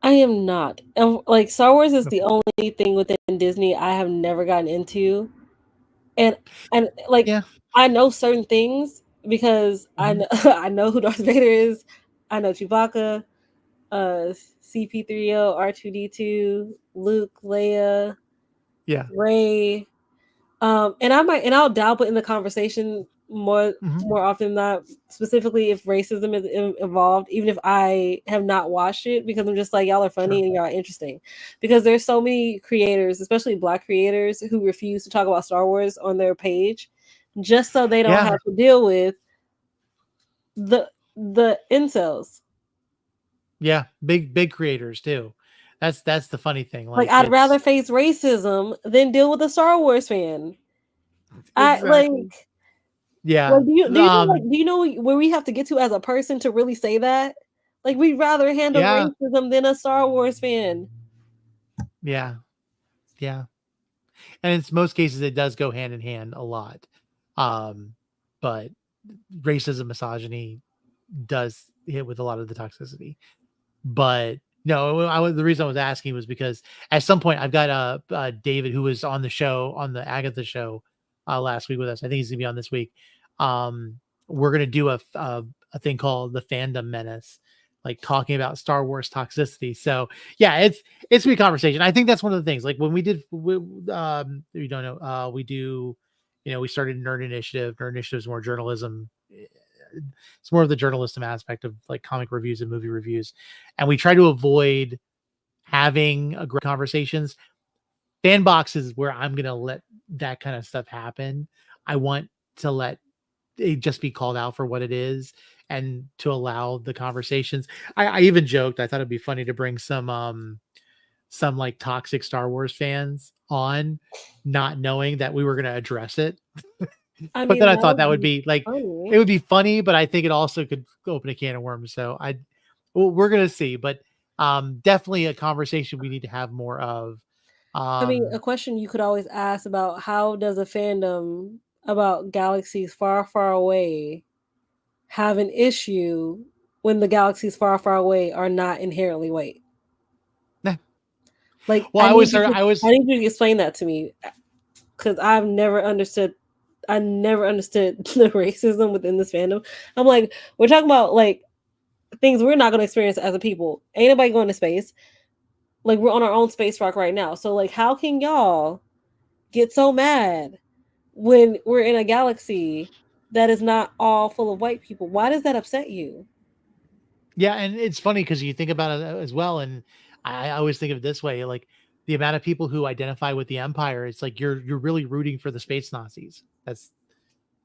I am not. Like, Star Wars is the only thing within Disney I have never gotten into, and like, Yeah. I know certain things because Mm-hmm. I know who Darth Vader is. I know Chewbacca, CP3O, R2D2, Luke, Leia, Yeah. Rey. And I'll dabble in the conversation more often than not, specifically if racism is involved, even if I have not watched it, because I'm just like, y'all are funny and y'all are interesting. Because there's so many creators, especially Black creators, who refuse to talk about Star Wars on their page just so they don't have to deal with the incels. Yeah, big creators too. That's the funny thing. Like, I'd rather face racism than deal with a Star Wars fan. Exactly. Yeah. Like, do you know where we have to get to as a person to really say that? Like, we'd rather handle racism than a Star Wars fan. Yeah. Yeah. And in most cases it does go hand in hand a lot. But racism, misogyny does hit with a lot of the toxicity. But no, the reason I was asking was because at some point I've got David, who was on the show, on the Agatha show last week with us. I think he's gonna be on this week. We're gonna do a thing called the Fandom Menace, like talking about Star Wars toxicity. So yeah, it's a good conversation. I think that's one of the things. Like, when we did, you don't know, we do, we started Nerd Initiative. Nerd Initiative is more journalism. It's more of the journalism aspect of, like, comic reviews and movie reviews, and we try to avoid having great conversations. Fan box is where I'm gonna let that kind of stuff happen. I want to let it just be called out for what it is, and to allow the conversations. I even joked I thought it'd be funny to bring some like toxic Star Wars fans on, not knowing that we were going to address it. I But mean, then I that thought would that would be be like, funny. it would be funny, but I think it also could open a can of worms. So well, we're going to see, but definitely a conversation we need to have more of. I mean, a Um, question you could always ask about how does a fandom about galaxies far, far away have an issue when the galaxies far, far away are not inherently white? nah. Like, Well, I I was, need you to explain that to me because I've never understood. I never understood the racism within this fandom. I'm like, we're talking about like things we're not going to experience as a people. Ain't nobody going to space. Like we're on our own space rock right now. So like, how can y'all get so mad when we're in a galaxy that is not all full of white people? Why does that upset you? yeah. And it's funny because you think about it as well. And I always think of it this way, like the amount of people who identify with the Empire, it's like you're really rooting for the space Nazis. That's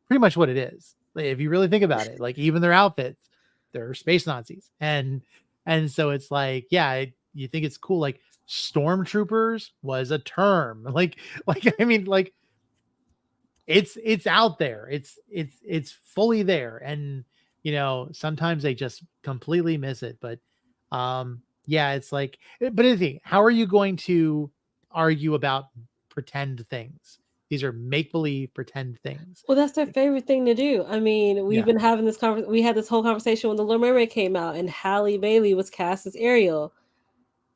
pretty much what it is. Like, if you really think about it, like even their outfits, they're space Nazis, and so it's like, yeah, you think it's cool. Like stormtroopers was a term, like I mean, like it's out there, it's fully there, and sometimes they just completely miss it. But yeah, it's like, but anything, how are you going to argue about pretend things? These are make believe pretend things. Well, that's their favorite thing to do. I mean, we've Yeah. been having this conversation. We had this whole conversation when The Little Mermaid came out and Halle Bailey was cast as Ariel.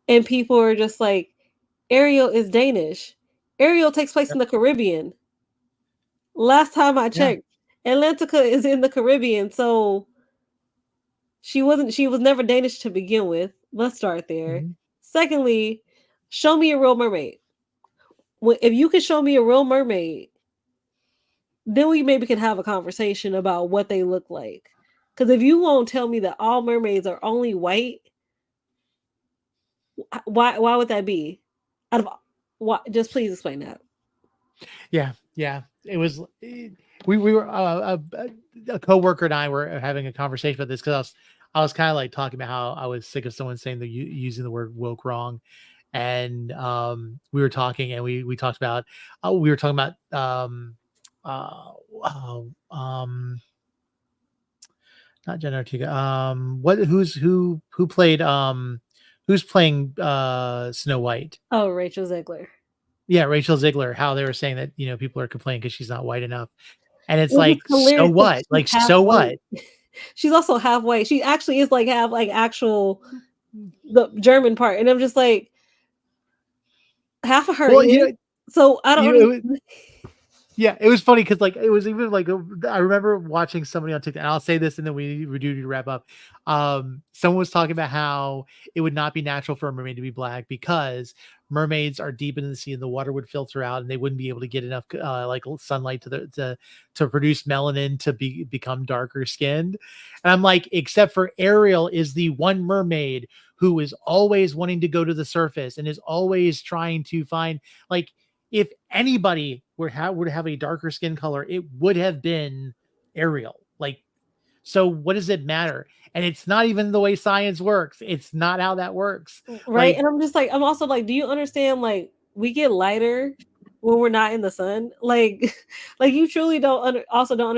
And people were just like, Ariel is Danish. Ariel takes place in the Caribbean. Last time I Yeah. checked, Atlantica is in the Caribbean. So she was never Danish to begin with. Let's start there. Mhm. Secondly, show me a real mermaid. If you can show me a real mermaid, then we maybe can have a conversation about what they look like. Because if you won't tell me that all mermaids are only white, why would that be? Out of why? Just please explain that. Yeah, yeah. It was we were a coworker and I were having a conversation about this because I was kind of like talking about how I was sick of someone saying that using the word woke wrong, and we were talking and we talked about we were talking about uh, uh, um not Jenna Ortega, what who played who's playing Snow White. Oh, Rachel Zegler. Yeah, Rachel Ziegler, how they were saying that, people are complaining because she's not white enough. And it's Which is like, so hilarious because what? she's Like, half so white. what? She's also half white. She actually is like half like actual the German part, and I'm just like half of her Well, is. So I don't you know, understand. yeah, it was funny because like it was even like I remember watching somebody on TikTok, and I'll say this, and then we do need to wrap up. Someone was talking about how it would not be natural for a mermaid to be black because mermaids are deep in the sea, and the water would filter out, and they wouldn't be able to get enough like sunlight to produce melanin to become darker skinned. And I'm like, except for Ariel is the one mermaid who is always wanting to go to the surface and is always trying to find, like, if anybody would have a darker skin color, it would have been Ariel. Like, so what does it matter? And it's not even the way science works. It's not how that works. Right? Like, And I'm just like, I'm also like, do you understand? Like, we get lighter when we're not in the sun. Like, like you truly also don't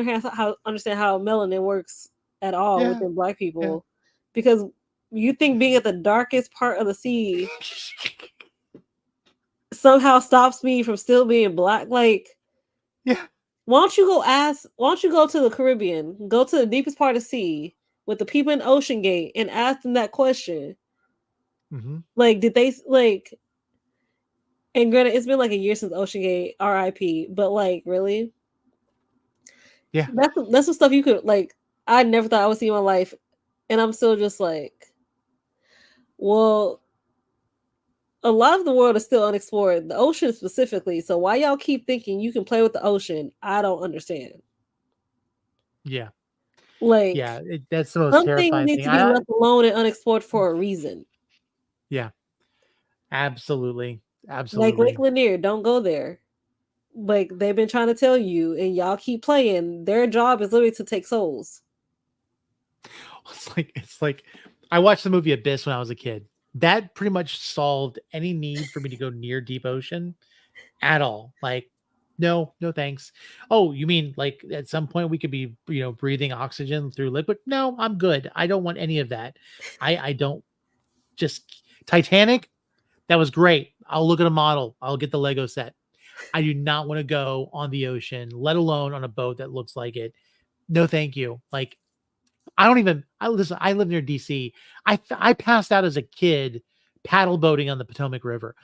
understand how melanin works at all yeah, within Black yeah, people, because you think being at the darkest part of the sea somehow stops me from still being Black. Like, yeah. why don't you go to the Caribbean, go to the deepest part of the sea with the people in Ocean Gate and ask them that question? Mm-hmm. Like, did they like? And granted, it's been like a year since Ocean Gate, RIP. But like, really, Yeah, that's some stuff you could like. I never thought I would see in my life, and I'm still just like, well, a lot of the world is still unexplored, the ocean specifically. So why y'all keep thinking you can play with the ocean? I don't understand. yeah, Like, yeah. That's the most some things terrifying need thing. to be left alone and unexplored for a reason. Yeah, absolutely, Like Lake absolutely. Lanier, don't go there. Like they've been trying to tell you, and y'all keep playing. Their job is literally to take souls. It's like I watched the movie Abyss when I was a kid. That pretty much solved any need for me to go near deep ocean at all. Like, no, no thanks. Oh, you mean like at some point we could be, breathing oxygen through liquid? No, I'm good. I don't want any of that. I don't just Titanic, that was great. I'll look at a model. I'll get the Lego set. I do not want to go on the ocean, let alone on a boat that looks like it. No, thank you. Like, I don't even. I listen. I live near DC. I passed out as a kid paddle boating on the Potomac River.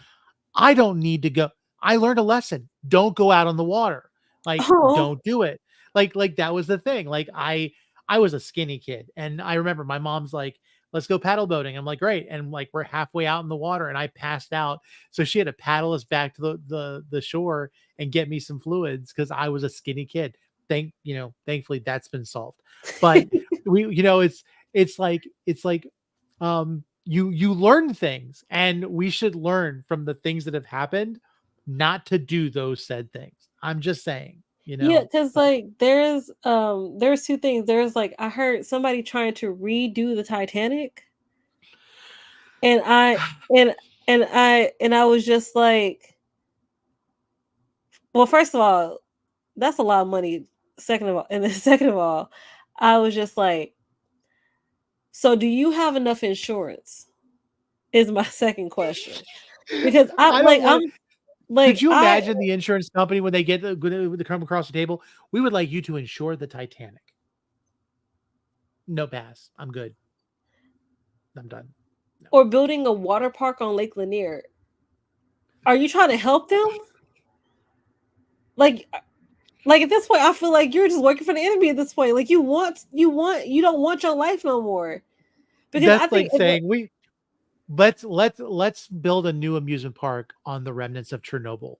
I don't need to go. I learned a lesson. Don't go out on the water. Like, Oh, don't do it. Like that was the thing. Like I was a skinny kid, and I remember my mom's like, "Let's go paddle boating." I'm like, "Great!" And like we're halfway out in the water, and I passed out. So she had to paddle us back to the shore and get me some fluids because I was a skinny kid. Thankfully that's been solved. But it's like you learn things, and we should learn from the things that have happened, not to do those said things. I'm just saying, yeah, because like like there's two things. There's like I heard somebody trying to redo the Titanic, and and I was just like, well, first of all, that's a lot of money. Second of all, and then second of all, I was just like, so do you have enough insurance? Is my second question. Because I don't want. I'm Could like you I imagine the insurance company when they come across the table? We would like you to insure the Titanic. No pass. I'm good. I'm done. No. or building a water park on Lake Lanier. Are you trying to help them? Like like at this point, I feel like you're just working for the enemy at this point. Like you don't want your life no more. Because I That's think like saying let's build a new amusement park on the remnants of Chernobyl.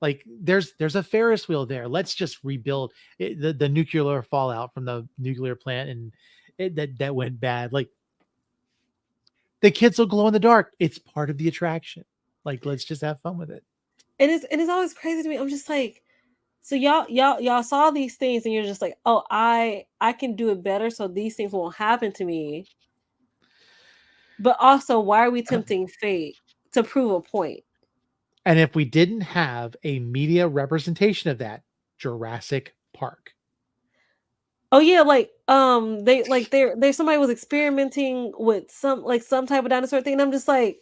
Like there's a Ferris wheel there. Let's just rebuild the nuclear fallout from the nuclear plant, and that went bad. Like the kids will glow in the dark. It's part of the attraction. Like let's just have fun with it. it's always crazy to me. I'm just like, so y'all saw these things and you're just like, oh, I can do it better, so these things won't happen to me. But also, why are we tempting fate to prove a point? And if we didn't have a media representation of that, Jurassic Park. Oh yeah, they somebody was experimenting with some type of dinosaur thing, and I'm just like,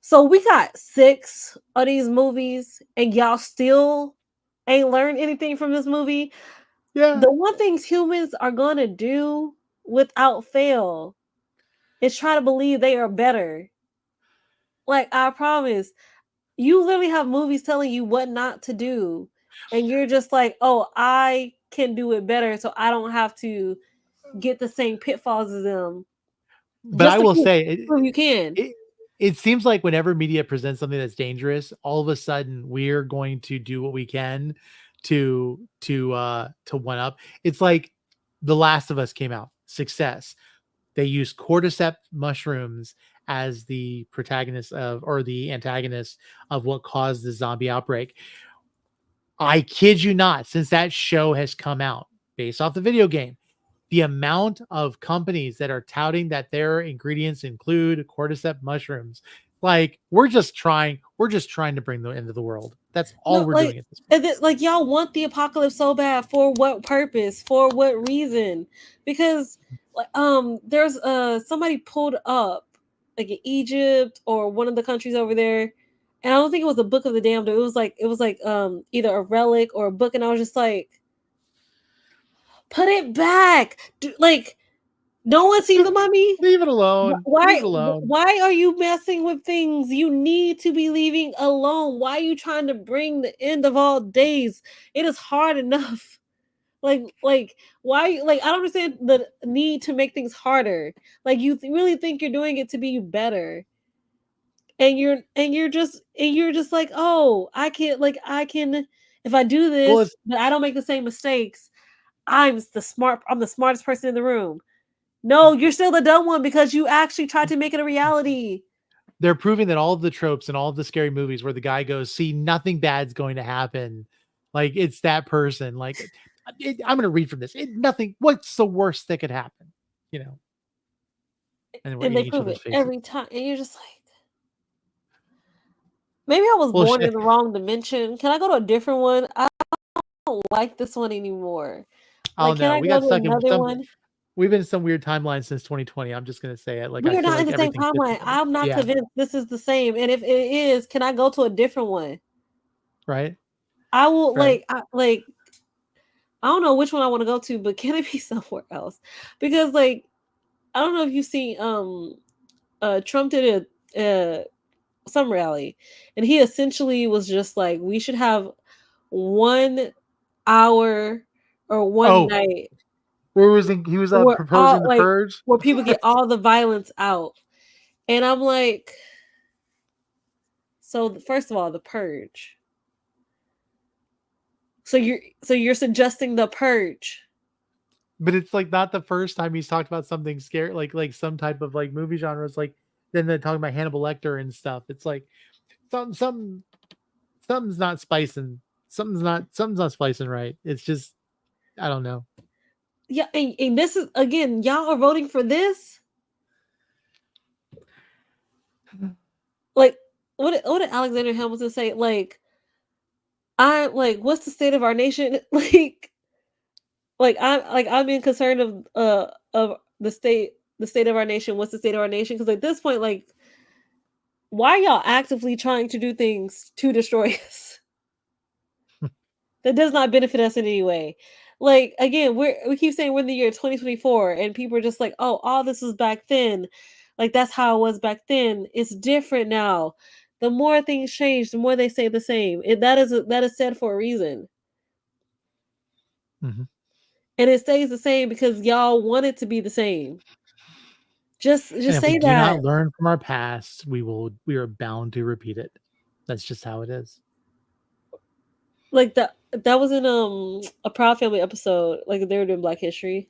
so we got 6 of these movies, and y'all still ain't learned anything from this movie. Yeah. The one things humans are gonna do without fail is try to believe they are better. Like I promise, you literally have movies telling you what not to do, and you're just like, oh, I can do it better, so I don't have to get the same pitfalls as them But just I to will say prove you can. it seems like whenever media presents something that's dangerous, all of a sudden we're going to do what we can to one up. It's like The Last of Us came out. Success. They used cordyceps mushrooms as the protagonist of or the antagonist of what caused the zombie outbreak. I kid you not, since that show has come out based off the video game, the amount of companies that are touting that their ingredients include cordyceps mushrooms, like we're just trying to bring the end of the world. That's all No, we're like doing at this point. and like y'all want the apocalypse so bad, for what purpose? For what reason? Because like there's somebody pulled up like in Egypt or one of the countries over there, and I don't think it was the Book of the Damned. It was like either a relic or a book, and I was just like, put it back. Like no one seen the mummy. Leave it alone. Leave Why it alone. why are you messing with things you need to be leaving alone? Why are you trying to bring the end of all days? It is hard enough. Like why, like I don't understand the need to make things harder. Like you really think you're doing it to be better. And you're just like, "Oh, I can if I do Well, this, it's but I don't make the same mistakes, I'm the smartest person in the room." No, you're still the dumb one because you actually tried to make it a reality. they're proving that all of the tropes and all of the scary movies where the guy goes, see, nothing bad's going to happen. Like it's that person. Like I'm going to read from this. Nothing. What's the worst that could happen? you know, and we're And they eating each prove other's it faces. every time. And you're just like, maybe I was Well, born in the wrong dimension. Can I go to a different one? I don't like this one anymore. oh Like, can no, I we go got to stuck in another some. one? We've been in some weird timeline since 2020. I'm just gonna say it. Like We I are feel not in like the same everything fits timeline. together. I'm not Yeah, convinced this is the same. And if it is, can I go to a different one? right, I will right. I don't know which one I want to go to, but can it be somewhere else? Because like I don't know if you see Trump did some rally, and he essentially was just like, we should have 1 hour or one Oh, night where was he was where proposing all the like purge. where people get all the violence out. And I'm like, so first of all, the purge. So you're suggesting the purge. But it's like not the first time he's talked about something scary, like some type of like movie genres. Like then they're talking about Hannibal Lecter and stuff. It's like something's not spicing. Something's not splicing right. It's just I don't know. Yeah, and this is again, y'all are voting for this? Like what did Alexander Hamilton say? I like what's the state of our nation? I'm in concern of the state of our nation. What's the state of our nation? Because at this point, like, why are y'all actively trying to do things to destroy us? That does not benefit us in any way. Like again, we keep saying we're in the year 2024, and people are just like, oh, all this was back then. Like that's how it was back then. It's different now. The more things change, the more they say the same. That is said for a reason. Mhm. And it stays the same because y'all want it to be the same. And Just if we say do that. not learn from our past, we are bound to repeat it. That's just how it is. Like that was in a Proud Family episode, like they were doing Black History.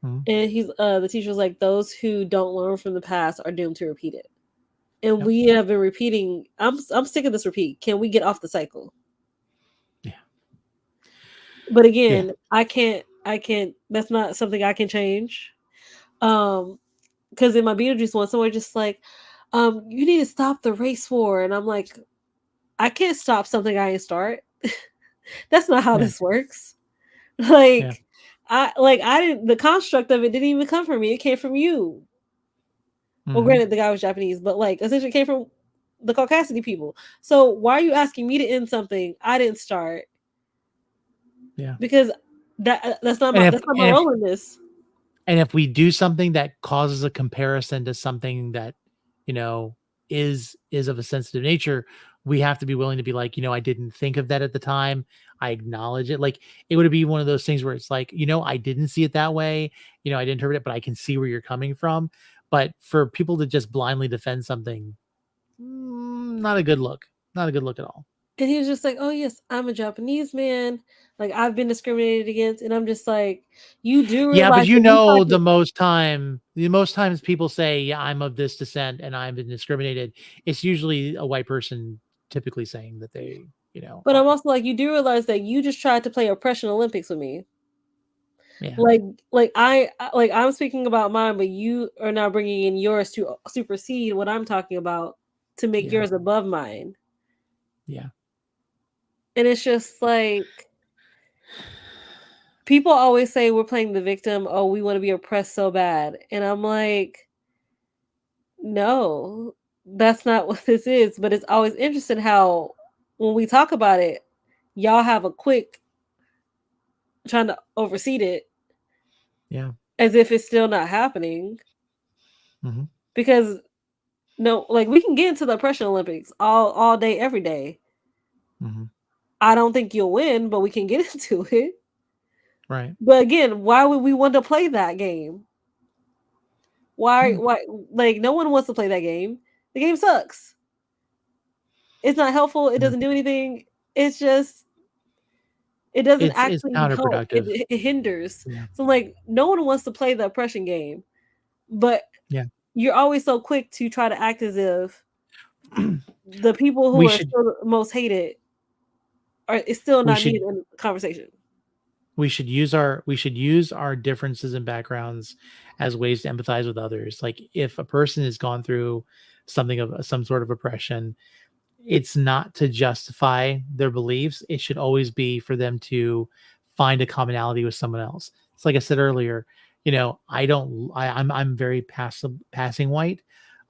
Mhm. And he's the teacher was like, those who don't learn from the past are doomed to repeat it. And Yep. we have been repeating. I'm sick of this repeat. Can we get off the cycle? Yeah. But Yeah. again, I can't that's not something I can change. Because in my Beetlejuice one, someone just like, you need to stop the race war. And I'm like, I can't stop something I didn't start. That's not how Yeah. this works. Yeah. I didn't the construct of it didn't even come from me. It came from you. Well, Mhm. granted, the guy was Japanese, but like essentially it came from the Caucasian people. So why are you asking me to end something I didn't start? Yeah. Because that's not And if that's not my and if role in this. and if we do something that causes a comparison to something that you know is of a sensitive nature, we have to be willing to be like, I didn't think of that at the time. I acknowledge it. Like it would be one of those things where it's like, I didn't see it that way. I didn't interpret it, but I can see where you're coming from. But for people to just blindly defend something, not a good look. Not a good look at all. And he was just like, "Oh yes, I'm a Japanese man. Like I've been discriminated against." And I'm just like, "You do Yeah, but realize that you the talking most times people say, yeah, I'm of this descent and I've been discriminated. It's usually a white person typically saying that they, but I'm are. also like, you do realize that you just tried to play oppression Olympics with me. Yeah. Like I'm speaking about mine, but you are now bringing in yours to supersede what I'm talking about to make Yeah. yours above mine." Yeah. And it's just like people always say we're playing the victim. Oh, we want to be oppressed so bad. And I'm like, no, that's not what this is. But it's always interesting how when we talk about it, y'all have a quick trying to oversee it Yeah. as if it's still not happening. Mm-hmm. Because no, like we can get into the oppression Olympics all day, every day. Mm-hmm. I don't think you'll win, but we can get into it. Right. But again, why would we want to play that game? Why? Hmm. Why? Like, no one wants to play that game. The game sucks. It's not helpful. It Yeah. doesn't do anything. It's just it doesn't It's actually help. counterproductive. It hinders. Yeah. So like, no one wants to play the oppression game, but Yeah. you're always so quick to try to act as if the people who we are should still the most hated are is still we not should needed in the conversation. we should use our differences and backgrounds as ways to empathize with others. Like if a person has gone through something of some sort of oppression, it's not to justify their beliefs. It should always be for them to find a commonality with someone else. It's like I said earlier, I'm very passing white.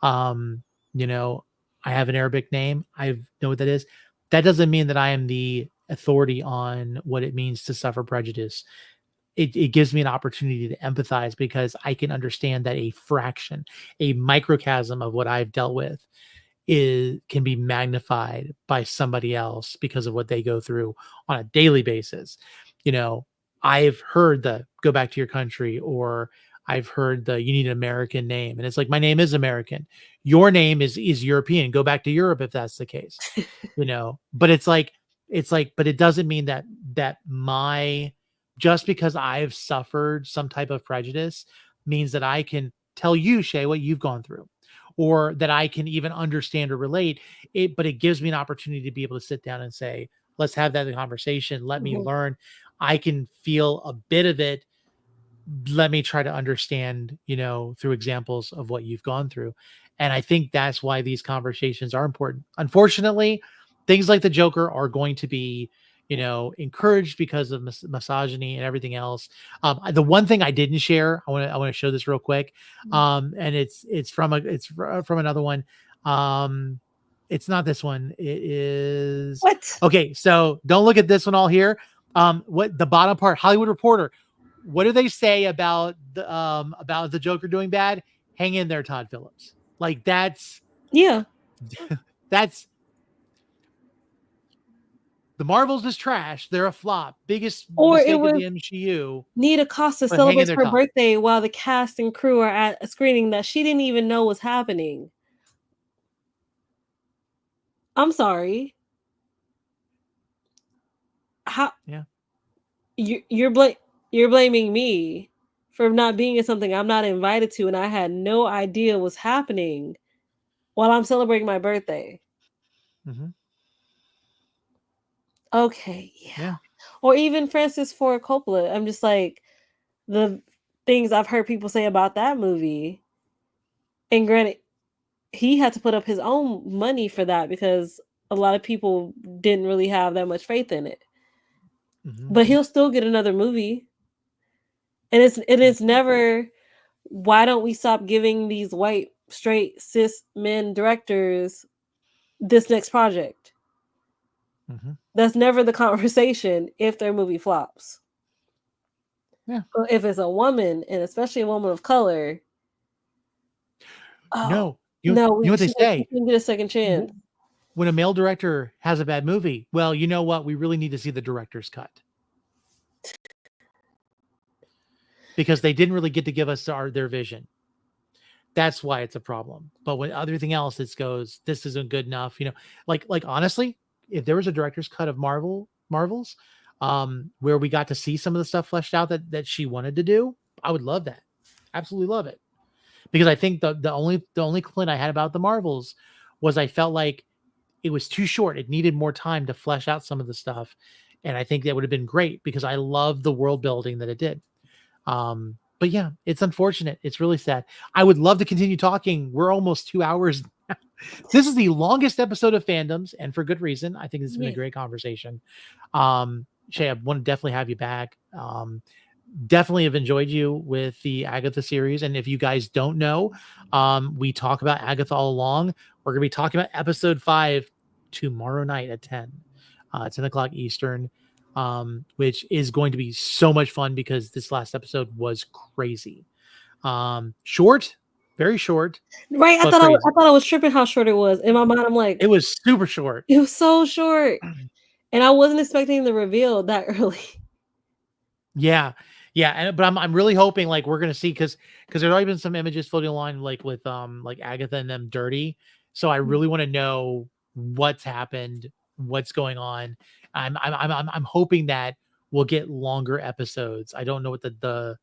Um, you know, I have an Arabic name. I know what that is. That doesn't mean that I am the authority on what it means to suffer prejudice. It gives me an opportunity to empathize because I can understand that a fraction, a microcosm of what I've dealt with can be magnified by somebody else because of what they go through on a daily basis. You know, I've heard the go back to your country, or I've heard the you need an American name. And it's like, my name is American. Your name is European. Go back to Europe if that's the case. But but it doesn't mean that my just because I've suffered some type of prejudice means that I can tell you, Chae, what you've gone through, or that I can even understand or relate it. But it gives me an opportunity to be able to sit down and say, let's have that conversation. Let me learn. I can feel a bit of it. Let me try to understand, through examples of what you've gone through. And I think that's why these conversations are important. Unfortunately, things like the Joker are going to be, encouraged because of misogyny and everything else. The one thing I didn't share, I want to show this real quick. And it's from another one. It's not this one. It is What? Okay. So don't look at this one all here. What the bottom part, Hollywood Reporter. What do they say about the Joker doing bad? Hang in there, Todd Phillips. Like that's the Marvels is trash. They're a flop. Biggest Or mistake it of was the MCU. Nita Costa But hang in celebrates there, her Todd. birthday while the cast and crew are at a screening that she didn't even know was happening. I'm sorry. How? Yeah. You're blaming me for not being at something I'm not invited to, and I had no idea was happening while I'm celebrating my birthday. Mm-hmm. Okay, Yeah. Or even Francis Ford Coppola. I'm just like, the things I've heard people say about that movie. And granted, he had to put up his own money for that because a lot of people didn't really have that much faith in it. Mm-hmm. But he'll still get another movie. And it's never, why don't we stop giving these white, straight, cis men directors this next project? Mm-hmm. That's never the conversation if their movie flops. Yeah. But if it's a woman, and especially a woman of color, No. she what they say? can get a second chance. When a male director has a bad movie, well, you know what? We really need to see the director's cut. Because they didn't really get to give us their vision. That's why it's a problem. But when everything else, this isn't good enough. Like honestly, if there was a director's cut of Marvels, where we got to see some of the stuff fleshed out that she wanted to do, I would love that. Absolutely love it. Because I think the only complaint I had about the Marvels was I felt like it was too short. It needed more time to flesh out some of the stuff. And I think that would have been great because I love the world building that it did. But yeah, it's unfortunate. It's really sad. I would love to continue talking. We're almost 2 hours now. This is the longest episode of Fandoms, and for good reason. I think this has been a great conversation. Chae, I want to definitely have you back. Definitely have enjoyed you with the Agatha series. And if you guys don't know, we talk about Agatha all along. We're going to be talking about episode 5 tomorrow night at 10 o'clock Eastern. Which is going to be so much fun because this last episode was crazy. Short, very short. Right. I thought I was tripping how short it was. In my mind, I'm like, it was super short. It was so short. And I wasn't expecting the reveal that early. Yeah. But I'm really hoping like we're gonna see because there's already been some images floating along like with like Agatha and them dirty. So I really want to know what's happened, what's going on. I'm hoping that we'll get longer episodes. I don't know what the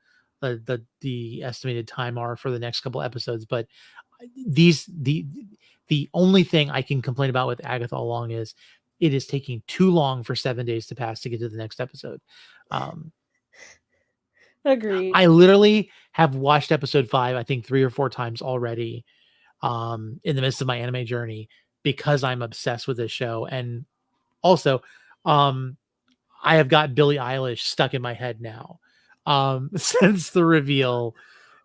estimated time are for the next couple episodes, but the only thing I can complain about with Agatha all along is it is taking too long for 7 days to pass to get to the next episode. Agreed. I literally have watched episode 5, I think 3 or 4 times already, in the midst of my anime journey because I'm obsessed with this show. And also, I have got Billie Eilish stuck in my head now, since the reveal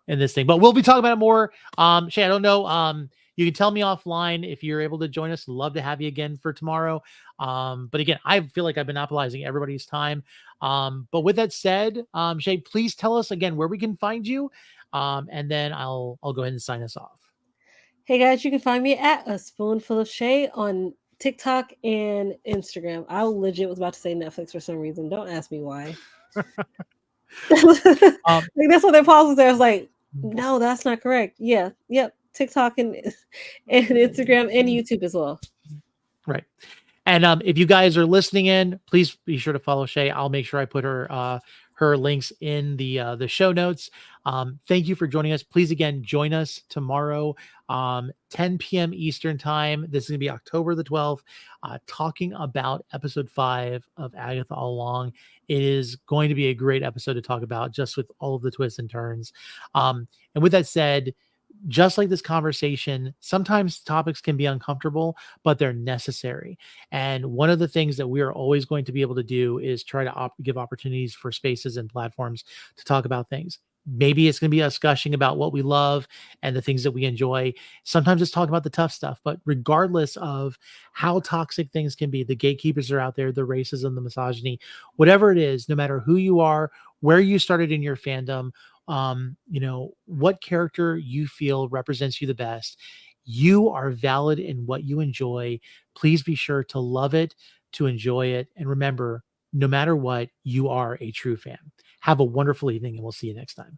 in this thing. But we'll be talking about it more. Chae, I don't know. You can tell me offline if you're able to join us. Love to have you again for tomorrow. But again, I feel like I've been monopolizing everybody's time. But with that said, Chae, please tell us again where we can find you. And then I'll go ahead and sign us off. Hey guys, you can find me at A Spoonful of Chae on TikTok and Instagram. I legit was about to say Netflix for some reason. Don't ask me why. Like, that's what their pause was there. I was like, no, that's not correct. Yeah, yep. TikTok and Instagram and YouTube as well. Right. And if you guys are listening in, please be sure to follow Chae. I'll make sure I put her links in the show notes. Thank you for joining us. Please again join us tomorrow, 10 p.m. Eastern time. This is gonna be October the 12th, talking about episode 5 of Agatha All Along. It is going to be a great episode to talk about, just with all of the twists and turns. And with that said, just like this conversation, sometimes topics can be uncomfortable, but they're necessary. And one of the things that we are always going to be able to do is try to give opportunities for spaces and platforms to talk about things. Maybe it's going to be us gushing about what we love and the things that we enjoy. Sometimes it's talking about the tough stuff, but regardless of how toxic things can be, the gatekeepers are out there, the racism, the misogyny, whatever it is, no matter who you are, where you started in your fandom, what character you feel represents you the best. You are valid in what you enjoy. Please be sure to love it, to enjoy it. And remember, no matter what, you are a true fan. Have a wonderful evening, and we'll see you next time.